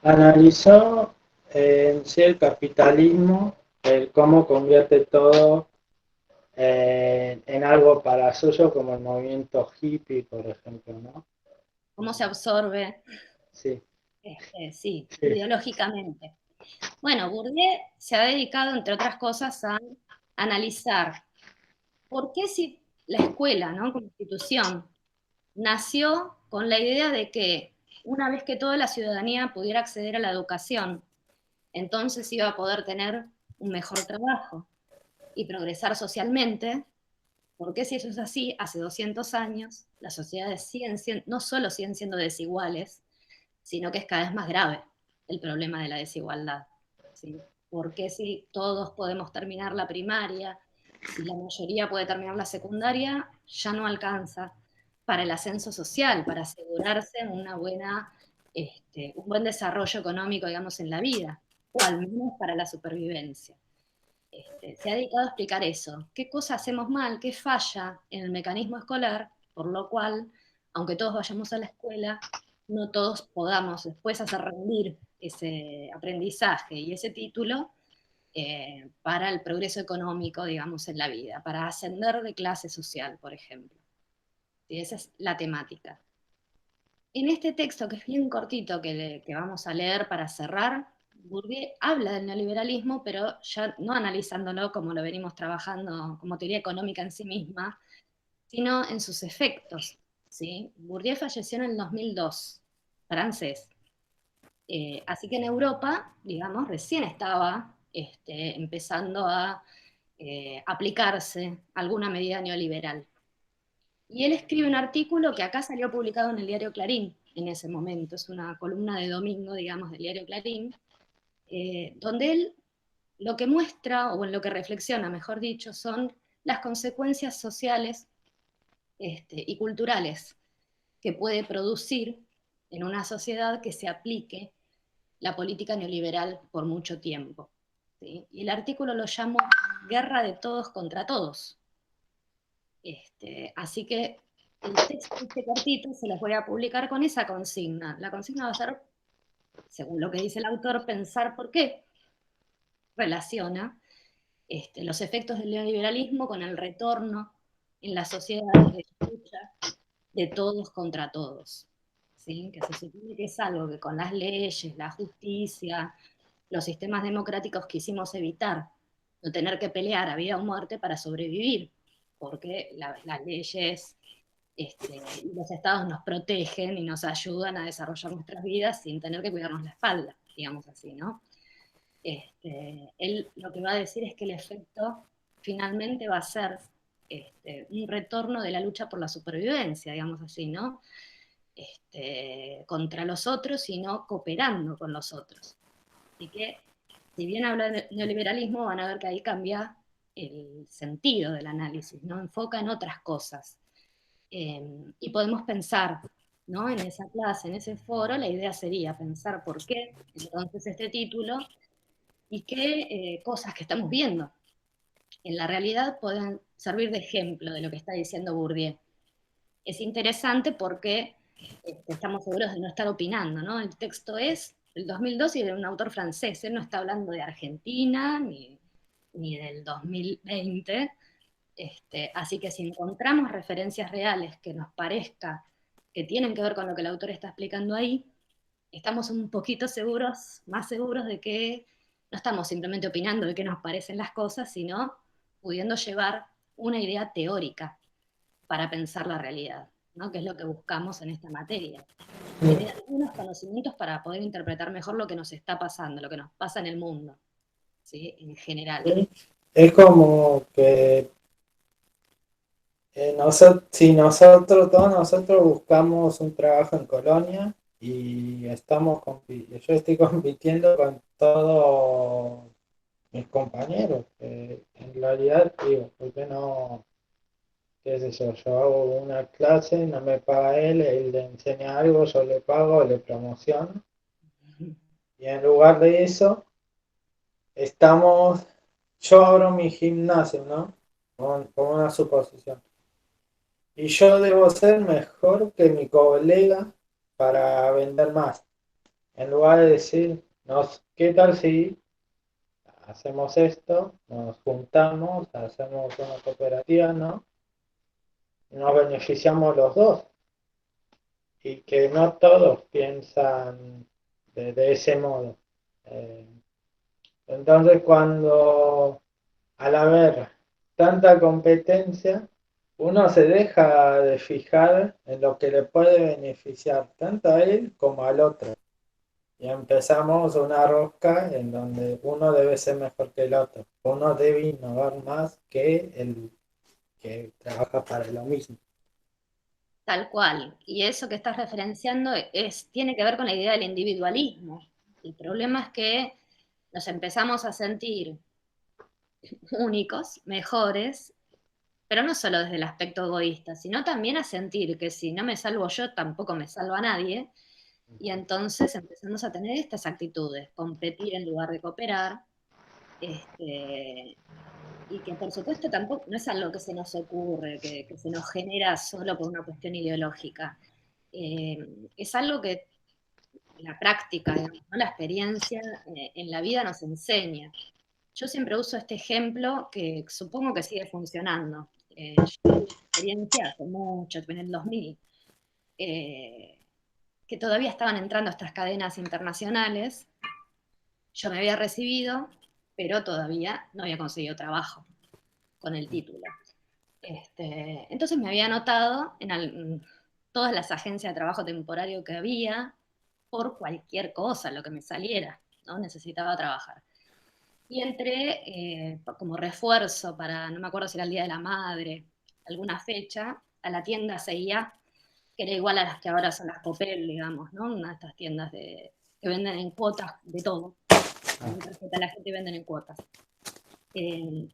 [SPEAKER 3] Analizó en sí el capitalismo, el cómo convierte todo en algo para suyo, como el movimiento hippie, por ejemplo, ¿no?
[SPEAKER 2] cómo se absorbe,
[SPEAKER 3] sí,
[SPEAKER 2] ideológicamente. Bueno, Bourdieu se ha dedicado, entre otras cosas, a analizar por qué si la escuela, ¿no? Como institución, nació con la idea de que una vez que toda la ciudadanía pudiera acceder a la educación, entonces iba a poder tener un mejor trabajo y progresar socialmente, porque si eso es así, hace 200 años las sociedades no solo siguen siendo desiguales, sino que es cada vez más grave el problema de la desigualdad, ¿sí? Porque si todos podemos terminar la primaria, si la mayoría puede terminar la secundaria, ya no alcanza para el ascenso social, para asegurarse un buen desarrollo económico, digamos, en la vida, o al menos para la supervivencia. Se ha dedicado a explicar eso, qué cosas hacemos mal, qué falla en el mecanismo escolar, por lo cual, aunque todos vayamos a la escuela, no todos podamos después hacer rendir ese aprendizaje y ese título para el progreso económico, digamos, en la vida, para ascender de clase social, por ejemplo. Y esa es la temática. En este texto, que es bien cortito, que vamos a leer para cerrar, Bourdieu habla del neoliberalismo, pero ya no analizándolo como lo venimos trabajando como teoría económica en sí misma, sino en sus efectos, ¿sí? Bourdieu falleció en el 2002, francés. Así que en Europa, digamos, recién estaba empezando a aplicarse alguna medida neoliberal. Y él escribe un artículo que acá salió publicado en el diario Clarín en ese momento, es una columna de domingo, digamos, del diario Clarín, donde él lo que muestra, o en lo que reflexiona, mejor dicho, son las consecuencias sociales y culturales que puede producir en una sociedad que se aplique la política neoliberal por mucho tiempo, ¿sí? Y el artículo lo llamo Guerra de todos contra todos. Así que el texto cortito se los voy a publicar con esa consigna. La consigna va a ser, según lo que dice el autor, pensar por qué relaciona los efectos del neoliberalismo con el retorno en las sociedades de lucha de todos contra todos, ¿sí? Que se supone que es algo que con las leyes, la justicia, los sistemas democráticos quisimos evitar, no tener que pelear a vida o muerte para sobrevivir, porque las leyes y los estados nos protegen y nos ayudan a desarrollar nuestras vidas sin tener que cuidarnos la espalda, digamos así, ¿no? Él lo que va a decir es que el efecto finalmente va a ser un retorno de la lucha por la supervivencia, digamos así, ¿no? Contra los otros y no cooperando con los otros. Así que, si bien habla de neoliberalismo, van a ver que ahí cambia el sentido del análisis, ¿no? Enfoca en otras cosas. Y podemos pensar, ¿no? En esa clase, en ese foro, la idea sería pensar por qué entonces este título y qué cosas que estamos viendo en la realidad pueden servir de ejemplo de lo que está diciendo Bourdieu. Es interesante porque estamos seguros de no estar opinando, ¿no? El texto es del 2002 y de un autor francés, él no está hablando de Argentina ni del 2020, así que si encontramos referencias reales que nos parezca que tienen que ver con lo que el autor está explicando ahí, estamos un poquito seguros, más seguros de que no estamos simplemente opinando de qué nos parecen las cosas, sino pudiendo llevar una idea teórica para pensar la realidad, ¿no? Que es lo que buscamos en esta materia. Tener algunos conocimientos para poder interpretar mejor lo que nos está pasando, lo que nos pasa en el mundo, ¿sí? En general.
[SPEAKER 3] Es como que si todos nosotros buscamos un trabajo en Colonia y yo estoy compitiendo con todos mis compañeros, en realidad digo, ¿por qué no? ¿Qué sé yo hago una clase, no me paga él le enseña algo, yo le pago, le promociono, y en lugar de eso, yo abro mi gimnasio, ¿no? Con una suposición. Y yo debo ser mejor que mi colega para vender más. En lugar de decir, ¿qué tal si hacemos esto? Nos juntamos, hacemos una cooperativa, ¿no? Nos beneficiamos los dos. Y que no todos piensan de ese modo. Eh, entonces, al haber tanta competencia, uno se deja de fijar en lo que le puede beneficiar tanto a él como al otro. Y empezamos una rosca en donde uno debe ser mejor que el otro. Uno debe innovar más que el que trabaja para lo mismo.
[SPEAKER 2] Tal cual. Y eso que estás referenciando tiene que ver con la idea del individualismo. El problema es que nos empezamos a sentir únicos, mejores, pero no solo desde el aspecto egoísta, sino también a sentir que si no me salvo yo, tampoco me salva nadie, y entonces empezamos a tener estas actitudes, competir en lugar de cooperar, y que por supuesto tampoco no es algo que se nos ocurre, que se nos genera solo por una cuestión ideológica. Es algo que la práctica, digamos, ¿no? La experiencia en la vida nos enseña. Yo siempre uso este ejemplo que supongo que sigue funcionando. Yo tuve una experiencia hace mucho, en el 2000, que todavía estaban entrando estas cadenas internacionales. Yo me había recibido, pero todavía no había conseguido trabajo con el título. Entonces me había anotado en todas las agencias de trabajo temporario que había, por cualquier cosa, lo que me saliera, ¿no? Necesitaba trabajar. Y entré como refuerzo para, no me acuerdo si era el Día de la Madre, alguna fecha, a la tienda CIA, que era igual a las que ahora son las Popel, digamos, ¿no? Una de estas tiendas que venden en cuotas de todo. Con tarjeta a la gente venden en cuotas. Y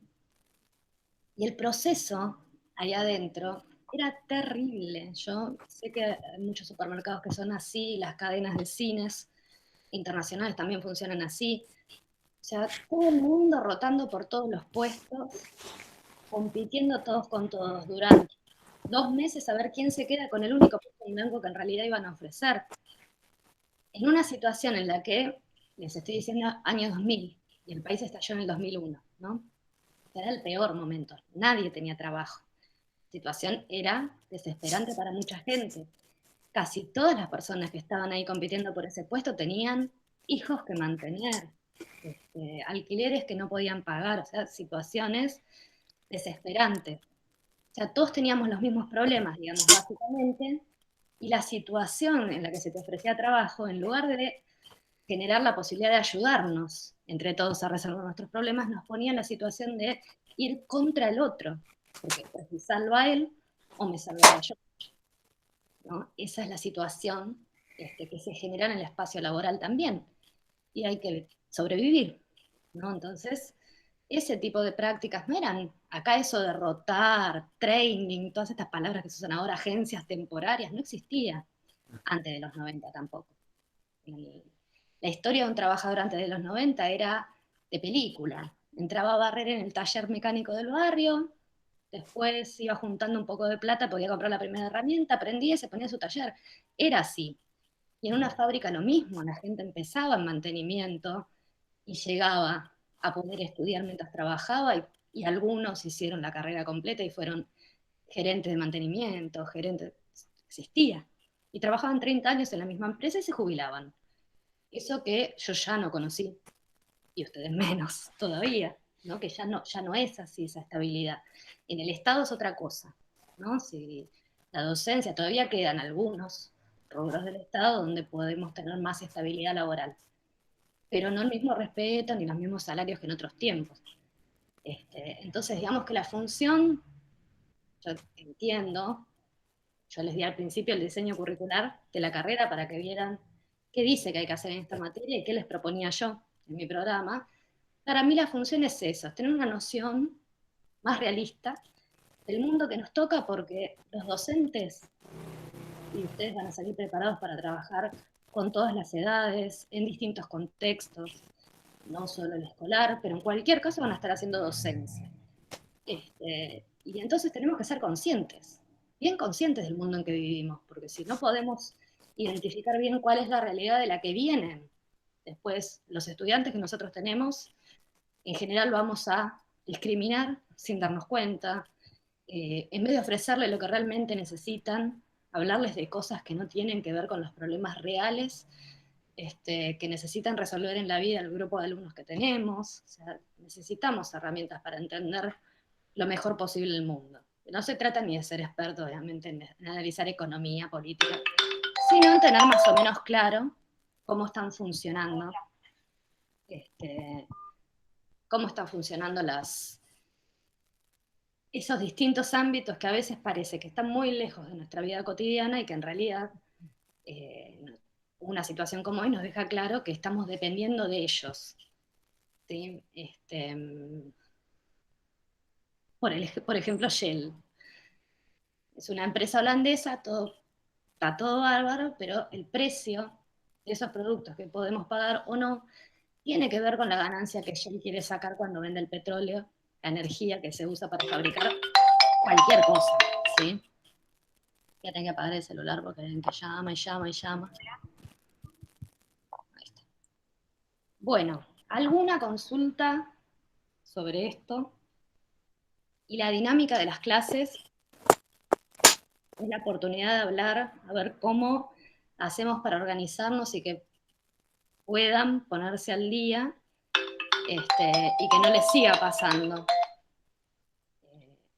[SPEAKER 2] el proceso allá adentro era terrible. Yo sé que hay muchos supermercados que son así, las cadenas de cines internacionales también funcionan así. O sea, todo el mundo rotando por todos los puestos, compitiendo todos con todos durante 2 meses a ver quién se queda con el único puesto en blanco que en realidad iban a ofrecer. En una situación en la que, les estoy diciendo año 2000, y el país estalló en el 2001, ¿no? Era el peor momento, nadie tenía trabajo. La situación era desesperante para mucha gente. Casi todas las personas que estaban ahí compitiendo por ese puesto tenían hijos que mantener, alquileres que no podían pagar, o sea, situaciones desesperantes. O sea, todos teníamos los mismos problemas, digamos, básicamente, y la situación en la que se te ofrecía trabajo, en lugar de generar la posibilidad de ayudarnos entre todos a resolver nuestros problemas, nos ponía en la situación de ir contra el otro, porque o si salva a él o me salvaba yo, ¿no? Esa es la situación que se genera en el espacio laboral también, y hay que sobrevivir, ¿no? Entonces, ese tipo de prácticas no eran, acá eso de rotar, training, todas estas palabras que se usan ahora, agencias temporarias, no existía antes de los 90 tampoco. La historia de un trabajador antes de los 90 era de película. Entraba a barrer en el taller mecánico del barrio, después iba juntando un poco de plata, podía comprar la primera herramienta, aprendía y se ponía a su taller. Era así. Y en una fábrica lo mismo, la gente empezaba en mantenimiento y llegaba a poder estudiar mientras trabajaba, y algunos hicieron la carrera completa y fueron gerentes de mantenimiento, gerentes, existía. Y trabajaban 30 años en la misma empresa y se jubilaban. Eso que yo ya no conocí, y ustedes menos todavía, ¿no? Que ya no es así esa estabilidad. En el Estado es otra cosa, ¿no? Si la docencia, todavía quedan algunos rubros del Estado donde podemos tener más estabilidad laboral, pero no el mismo respeto ni los mismos salarios que en otros tiempos. Entonces, digamos que la función, yo entiendo, yo les di al principio el diseño curricular de la carrera para que vieran qué dice que hay que hacer en esta materia y qué les proponía yo en mi programa. Para mí la función es eso, es tener una noción más realista del mundo que nos toca, porque los docentes, y ustedes van a salir preparados para trabajar con todas las edades, en distintos contextos, no solo el escolar, pero en cualquier caso van a estar haciendo docencia. Y entonces tenemos que ser conscientes, bien conscientes del mundo en que vivimos, porque si no podemos identificar bien cuál es la realidad de la que vienen después los estudiantes que nosotros tenemos, en general vamos a discriminar sin darnos cuenta, en vez de ofrecerles lo que realmente necesitan, hablarles de cosas que no tienen que ver con los problemas reales que necesitan resolver en la vida el grupo de alumnos que tenemos. O sea, necesitamos herramientas para entender lo mejor posible el mundo. No se trata ni de ser experto, obviamente, en analizar economía, política, sino en tener más o menos claro cómo están funcionando, cómo están funcionando esos distintos ámbitos que a veces parece que están muy lejos de nuestra vida cotidiana y que en realidad una situación como hoy nos deja claro que estamos dependiendo de ellos. ¿Sí? Por ejemplo, Shell. Es una empresa holandesa, está todo bárbaro, pero el precio de esos productos que podemos pagar o no tiene que ver con la ganancia que Shell quiere sacar cuando vende el petróleo, la energía que se usa para fabricar cualquier cosa, ¿sí? Ya tengo que apagar el celular porque ven que llama y llama y llama. Ahí está. Bueno, ¿alguna consulta sobre esto? Y la dinámica de las clases es la oportunidad de hablar, a ver cómo hacemos para organizarnos y que puedan ponerse al día y que no les siga pasando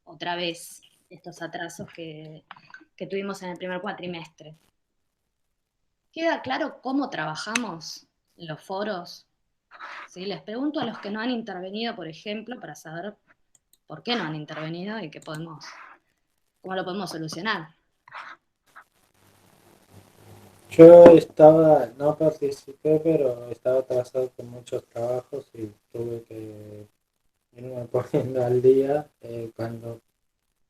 [SPEAKER 2] otra vez estos atrasos que tuvimos en el primer cuatrimestre. ¿Queda claro cómo trabajamos en los foros? ¿Sí? Les pregunto a los que no han intervenido, por ejemplo, para saber por qué no han intervenido y cómo lo podemos solucionar.
[SPEAKER 3] Yo no participé, pero estaba atrasado con muchos trabajos y tuve que irme poniendo al día. Cuando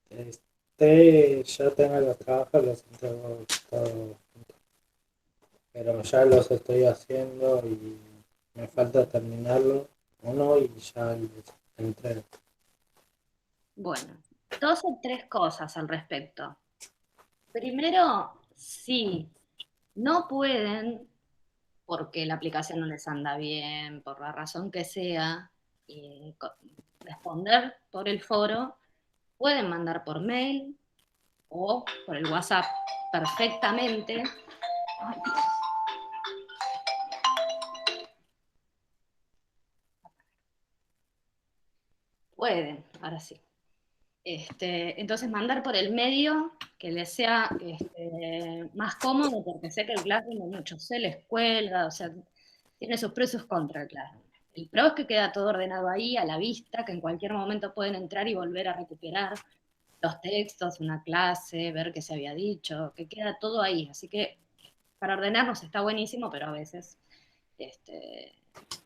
[SPEAKER 3] ya tenga los trabajos, los entrego todos juntos. Pero ya los estoy haciendo y me falta terminarlo uno y ya los entrego.
[SPEAKER 2] Bueno, 2 o 3 cosas al respecto. Primero, si no pueden, porque la aplicación no les anda bien, por la razón que sea, responder por el foro, pueden mandar por mail o por el WhatsApp perfectamente. Ay, Dios. Pueden, ahora sí. Entonces mandar por el medio que les sea más cómodo, porque sé que el Classroom muchos se les cuelga, o sea, Tiene sus pros y sus contras, claro. El pro es que queda todo ordenado ahí, a la vista, que en cualquier momento pueden entrar y volver a recuperar los textos, una clase, ver qué se había dicho, que queda todo ahí. Así que para ordenarnos está buenísimo, pero a veces este,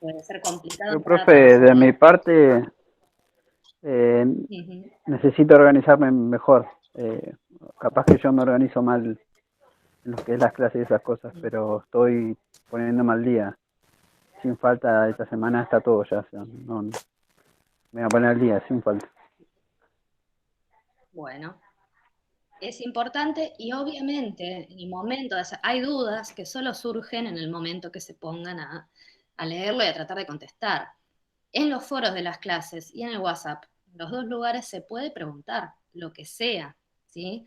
[SPEAKER 2] puede ser complicado
[SPEAKER 1] Pero,
[SPEAKER 2] entrar a
[SPEAKER 1] profe, de
[SPEAKER 2] trabajar.
[SPEAKER 1] mi parte,
[SPEAKER 2] Ujú.
[SPEAKER 1] necesito organizarme mejor. Capaz que yo me organizo mal en lo que es las clases y esas cosas, pero estoy poniéndome al día. Sin falta, esta semana está todo ya. O sea, no, me voy a poner al día, sin falta.
[SPEAKER 2] Bueno, es importante y obviamente en el momento, hay dudas que solo surgen en el momento que se pongan a leerlo y a tratar de contestar. En los foros de las clases y en el WhatsApp, los dos lugares se puede preguntar lo que sea, ¿sí?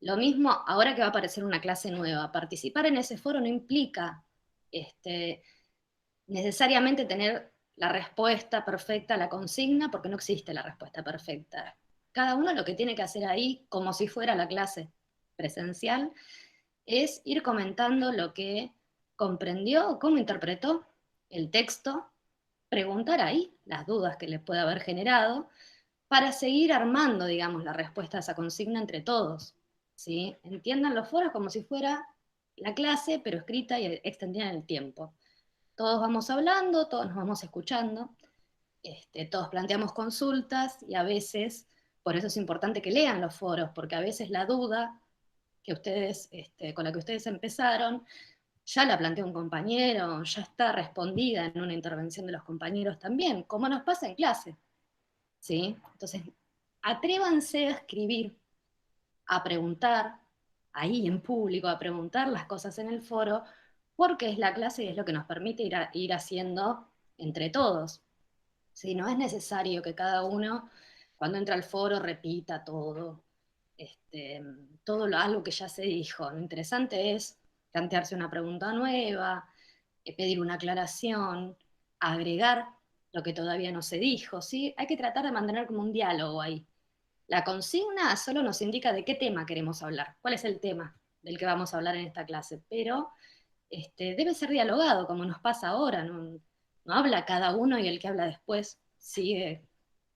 [SPEAKER 2] Lo mismo ahora que va a aparecer una clase nueva, participar en ese foro no implica este, necesariamente tener la respuesta perfecta a la consigna, porque no existe la respuesta perfecta. Cada uno lo que tiene que hacer ahí, como si fuera la clase presencial, es ir comentando lo que comprendió, cómo interpretó el texto, preguntar ahí las dudas que le puede haber generado, para seguir armando, digamos, la respuesta a esa consigna entre todos. ¿Sí? Entiendan los foros como si fuera la clase, pero escrita y extendida en el tiempo. Todos vamos hablando, todos nos vamos escuchando, todos planteamos consultas y a veces, por eso es importante que lean los foros, porque a veces la duda que ustedes, con la que ustedes empezaron, ya la planteó un compañero, ya está respondida en una intervención de los compañeros también, como nos pasa en clase. ¿Sí? Entonces, atrévanse a escribir, a preguntar, ahí en público, a preguntar las cosas en el foro, porque es la clase y es lo que nos permite ir haciendo entre todos. ¿Sí? No es necesario que cada uno, cuando entra al foro, repita todo, algo que ya se dijo. Lo interesante es plantearse una pregunta nueva, pedir una aclaración, agregar lo que todavía no se dijo, ¿sí? Hay que tratar de mantener como un diálogo ahí. La consigna solo nos indica de qué tema queremos hablar, cuál es el tema del que vamos a hablar en esta clase, pero debe ser dialogado, como nos pasa ahora, no habla cada uno y el que habla después sigue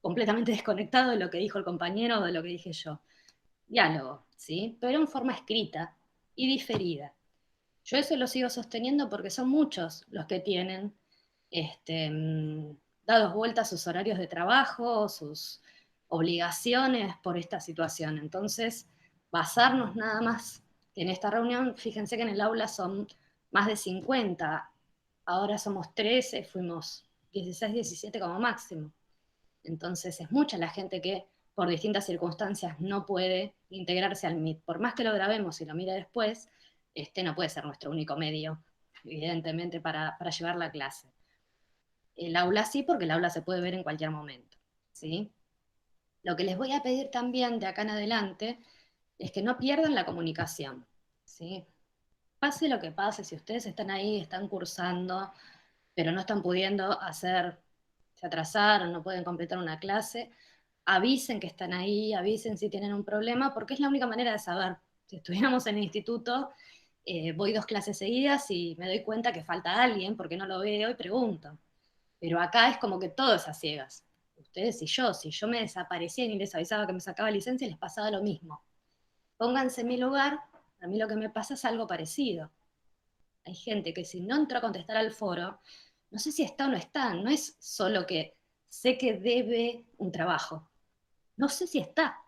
[SPEAKER 2] completamente desconectado de lo que dijo el compañero o de lo que dije yo. Diálogo, ¿sí? Pero en forma escrita y diferida. Yo eso lo sigo sosteniendo porque son muchos los que tienen dados vueltas sus horarios de trabajo, sus obligaciones por esta situación. Entonces, basarnos nada más en esta reunión, fíjense que en el aula son más de 50, ahora somos 13, fuimos 16, 17 como máximo. Entonces es mucha la gente que por distintas circunstancias no puede integrarse al Meet. Por más que lo grabemos y lo mire después, no puede ser nuestro único medio, evidentemente, para llevar la clase. El aula sí, porque el aula se puede ver en cualquier momento, ¿sí? Lo que les voy a pedir también de acá en adelante es que no pierdan la comunicación, ¿sí? Pase lo que pase, si ustedes están ahí, están cursando, pero no están pudiendo se atrasaron, no pueden completar una clase, avisen que están ahí, avisen si tienen un problema, porque es la única manera de saber. Si estuviéramos en el instituto, voy 2 clases seguidas y me doy cuenta que falta alguien porque no lo veo y pregunto. Pero acá es como que todo es a ciegas. Ustedes y yo, si yo me desaparecía y ni les avisaba que me sacaba licencia, les pasaba lo mismo. Pónganse en mi lugar, a mí lo que me pasa es algo parecido. Hay gente que si no entró a contestar al foro, no sé si está o no está, no es solo que sé que debe un trabajo, no sé si está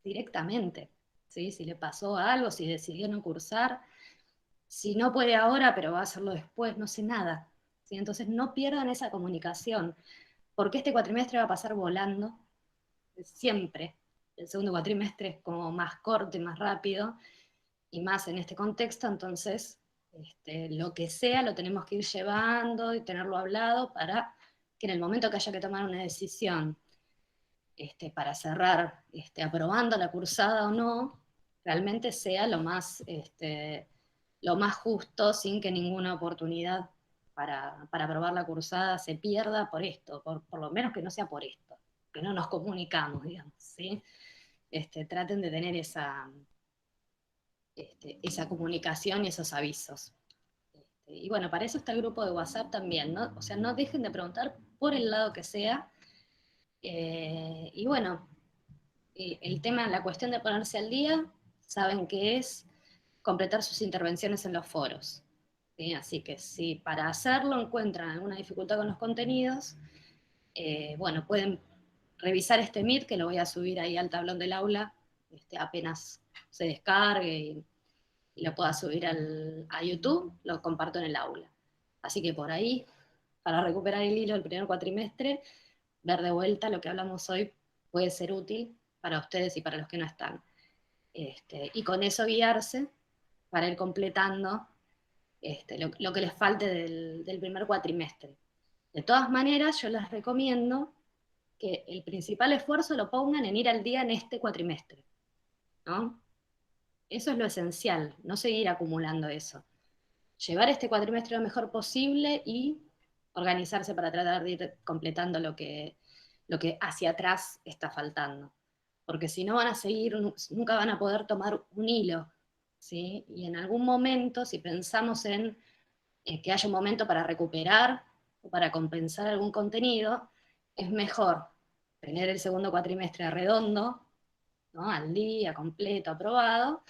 [SPEAKER 2] directamente, ¿sí? Si le pasó algo, si decidió no cursar, si no puede ahora, pero va a hacerlo después, no sé nada. ¿Sí? Entonces no pierdan esa comunicación, porque este cuatrimestre va a pasar volando, siempre. El segundo cuatrimestre es como más corto y más rápido, y más en este contexto, entonces lo que sea lo tenemos que ir llevando y tenerlo hablado para que en el momento que haya que tomar una decisión para cerrar aprobando la cursada o no, realmente sea lo más justo sin que ninguna oportunidad para aprobar la cursada se pierda por esto, por lo menos que no sea por esto, que no nos comunicamos, digamos, ¿sí? Traten de tener esa comunicación y esos avisos. Y bueno, para eso está el grupo de WhatsApp también, ¿no? O sea, no dejen de preguntar por el lado que sea. Y bueno, el tema, la cuestión de ponerse al día, saben que es completar sus intervenciones en los foros. ¿Sí? Así que si para hacerlo encuentran alguna dificultad con los contenidos, bueno, pueden revisar este Meet, que lo voy a subir ahí al tablón del aula, apenas se descargue y lo pueda subir a YouTube, lo comparto en el aula. Así que por ahí, para recuperar el hilo del primer cuatrimestre, ver de vuelta lo que hablamos hoy puede ser útil para ustedes y para los que no están. Y con eso guiarse para ir completando lo que les falte del primer cuatrimestre. De todas maneras, yo les recomiendo que el principal esfuerzo lo pongan en ir al día en este cuatrimestre, ¿no? Eso es lo esencial, no seguir acumulando eso. Llevar este cuatrimestre lo mejor posible y organizarse para tratar de ir completando lo que hacia atrás está faltando. Porque si no van a seguir, nunca van a poder tomar un hilo, ¿sí? Y en algún momento, si pensamos en que haya un momento para recuperar o para compensar algún contenido, es mejor tener el segundo cuatrimestre redondo, ¿no? Al día, completo, aprobado,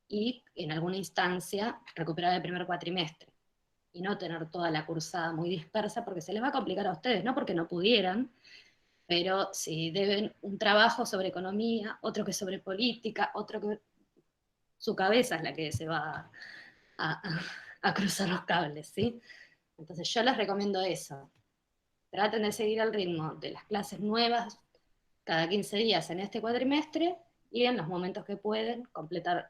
[SPEAKER 2] y en alguna instancia recuperar el primer cuatrimestre y no tener toda la cursada muy dispersa porque se les va a complicar a ustedes, no porque no pudieran, pero si deben un trabajo sobre economía, otro que sobre política, otro que su cabeza es la que se va a cruzar los cables, ¿sí? Entonces yo les recomiendo eso. Traten de seguir el ritmo de las clases nuevas cada 15 días en este cuatrimestre y en los momentos que pueden completar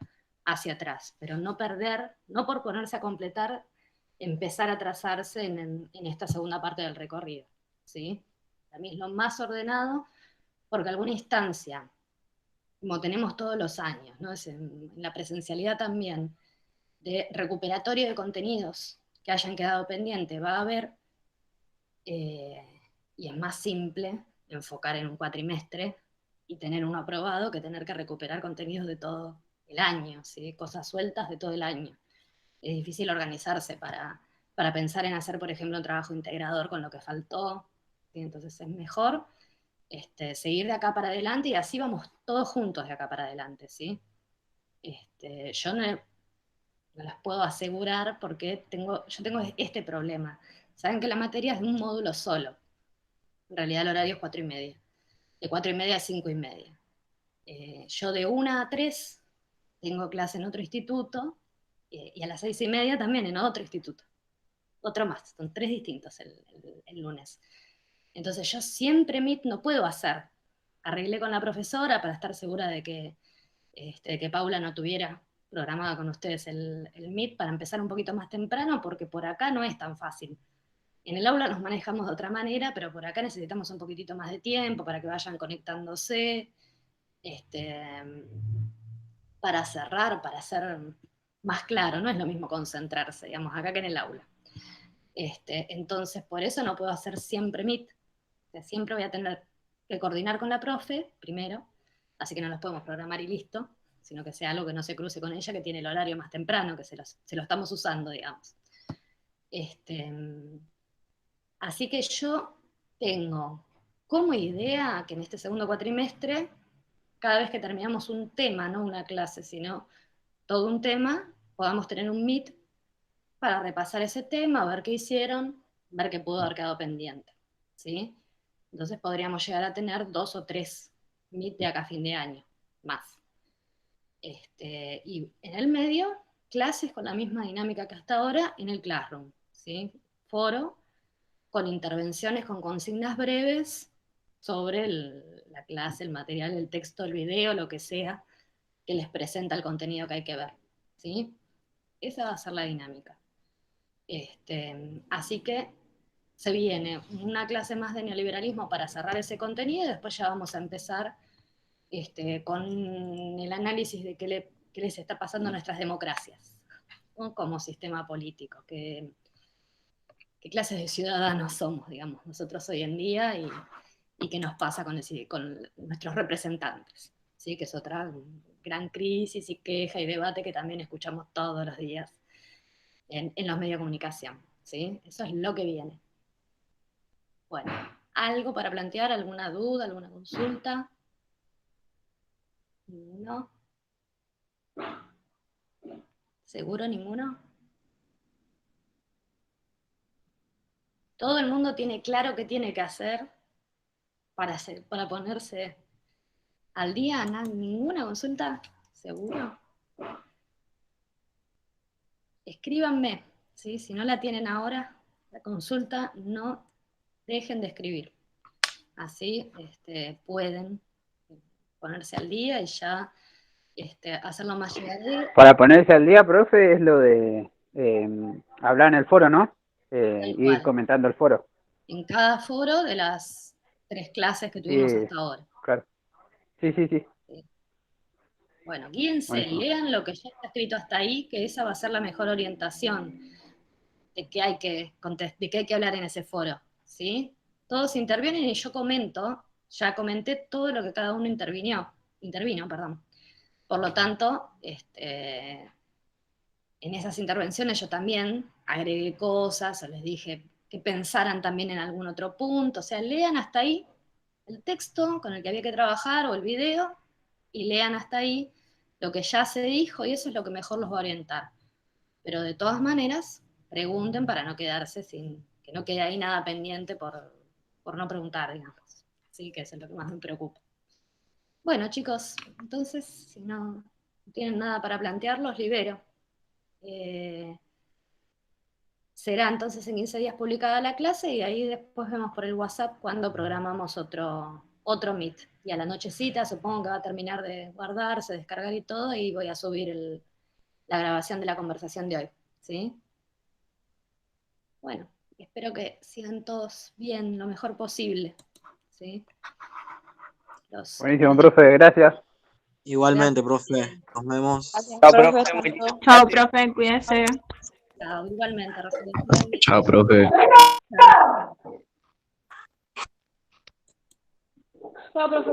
[SPEAKER 2] hacia atrás, pero no perder, no por ponerse a completar, empezar a atrasarse en esta segunda parte del recorrido, ¿sí? Para mí es lo más ordenado porque alguna instancia, como tenemos todos los años, ¿no? Es en la presencialidad también, de recuperatorio de contenidos que hayan quedado pendientes, va a haber, y es más simple enfocar en un cuatrimestre y tener uno aprobado que tener que recuperar contenidos de todo el año, ¿sí? Cosas sueltas de todo el año. Es difícil organizarse para pensar en hacer, por ejemplo, un trabajo integrador con lo que faltó, ¿sí? Entonces es mejor seguir de acá para adelante y así vamos todos juntos de acá para adelante, ¿sí? Yo no las puedo asegurar porque yo tengo este problema. Saben que la materia es de un módulo solo. En realidad el horario es 4:30. De 4:30 a 5:30. Yo de 1 a 3 tengo clase en otro instituto y a las 6:30 también en otro instituto. Otro más, son 3 distintos el lunes. Entonces yo siempre Meet no puedo hacer. Arreglé con la profesora para estar segura de que Paula no tuviera programada con ustedes el Meet para empezar un poquito más temprano, porque por acá no es tan fácil. En el aula nos manejamos de otra manera, pero por acá necesitamos un poquitito más de tiempo para que vayan conectándose, para cerrar, para ser más claro. No es lo mismo concentrarse, digamos, acá que en el aula. Entonces, por eso no puedo hacer siempre Meet. O sea, siempre voy a tener que coordinar con la profe, primero, así que no los podemos programar y listo, sino que sea algo que no se cruce con ella, que tiene el horario más temprano, que se lo estamos usando, digamos. Así que yo tengo como idea que en este segundo cuatrimestre, cada vez que terminamos un tema, no una clase, sino todo un tema, podamos tener un Meet para repasar ese tema, ver qué hicieron, ver qué pudo haber quedado pendiente, ¿sí? Entonces podríamos llegar a tener 2 o 3 Meet de acá a fin de año, más. Y en el medio, clases con la misma dinámica que hasta ahora en el Classroom, ¿sí? Foro, con intervenciones, con consignas breves sobre la clase, el material, el texto, el video, lo que sea que les presenta el contenido que hay que ver, ¿sí? Esa va a ser la dinámica. Así que se viene una clase más de neoliberalismo para cerrar ese contenido y después ya vamos a empezar con el análisis de qué les está pasando a nuestras democracias, ¿no? Como sistema político, qué clases de ciudadanos somos, digamos, nosotros hoy en día y qué nos pasa con nuestros representantes, ¿sí? Que es otra gran crisis y queja y debate que también escuchamos todos los días en los medios de comunicación, ¿sí? Eso es lo que viene. Bueno, ¿algo para plantear? ¿Alguna duda? ¿Alguna consulta? ¿Ninguno? ¿Seguro ninguno? ¿Todo el mundo tiene claro qué tiene que hacer para ponerse al día? ¿Ninguna consulta? ¿Seguro? Escríbanme, ¿sí? Si no la tienen ahora, la consulta, no dejen de escribir. Así pueden ponerse al día y ya hacerlo más llevadero.
[SPEAKER 1] Para ponerse al día, profe, es lo de hablar en el foro, ¿no?
[SPEAKER 2] Tal
[SPEAKER 1] Ir
[SPEAKER 2] cual.
[SPEAKER 1] comentando el foro.
[SPEAKER 2] En cada foro de las 3 clases que
[SPEAKER 1] Sí,
[SPEAKER 2] tuvimos hasta ahora.
[SPEAKER 1] claro. Sí.
[SPEAKER 2] Bueno, guíense,
[SPEAKER 1] Buenísimo.
[SPEAKER 2] lean lo que ya está escrito hasta ahí, que esa va a ser la mejor orientación de qué hay que hablar en ese foro, ¿sí? Todos intervienen y yo ya comenté todo lo que cada uno intervino, perdón. Por lo tanto, en esas intervenciones yo también agregué cosas, o les dije que pensaran también en algún otro punto, o sea, lean hasta ahí el texto con el que había que trabajar o el video, y lean hasta ahí lo que ya se dijo, y eso es lo que mejor los va a orientar. Pero de todas maneras, pregunten para no quedarse que no quede ahí nada pendiente por no preguntar, digamos. Sí, que eso es lo que más me preocupa. Bueno, chicos, entonces, si no tienen nada para plantear, los libero. Será entonces en 15 días publicada la clase y ahí después vemos por el WhatsApp cuando programamos otro Meet. Y a la nochecita supongo que va a terminar de guardarse, descargar y todo, y voy a subir la grabación de la conversación de hoy. ¿Sí? Bueno, espero que sigan todos bien, lo mejor posible. ¿Sí?
[SPEAKER 1] Buenísimo, profe, gracias.
[SPEAKER 5] Igualmente,
[SPEAKER 2] Gracias.
[SPEAKER 5] profe. Nos vemos.
[SPEAKER 6] Chao, profe. Chao, profe, cuídense.
[SPEAKER 2] Chao, igualmente, Roseli.
[SPEAKER 7] Chao, profe.
[SPEAKER 2] Chao.
[SPEAKER 6] Chao, profe.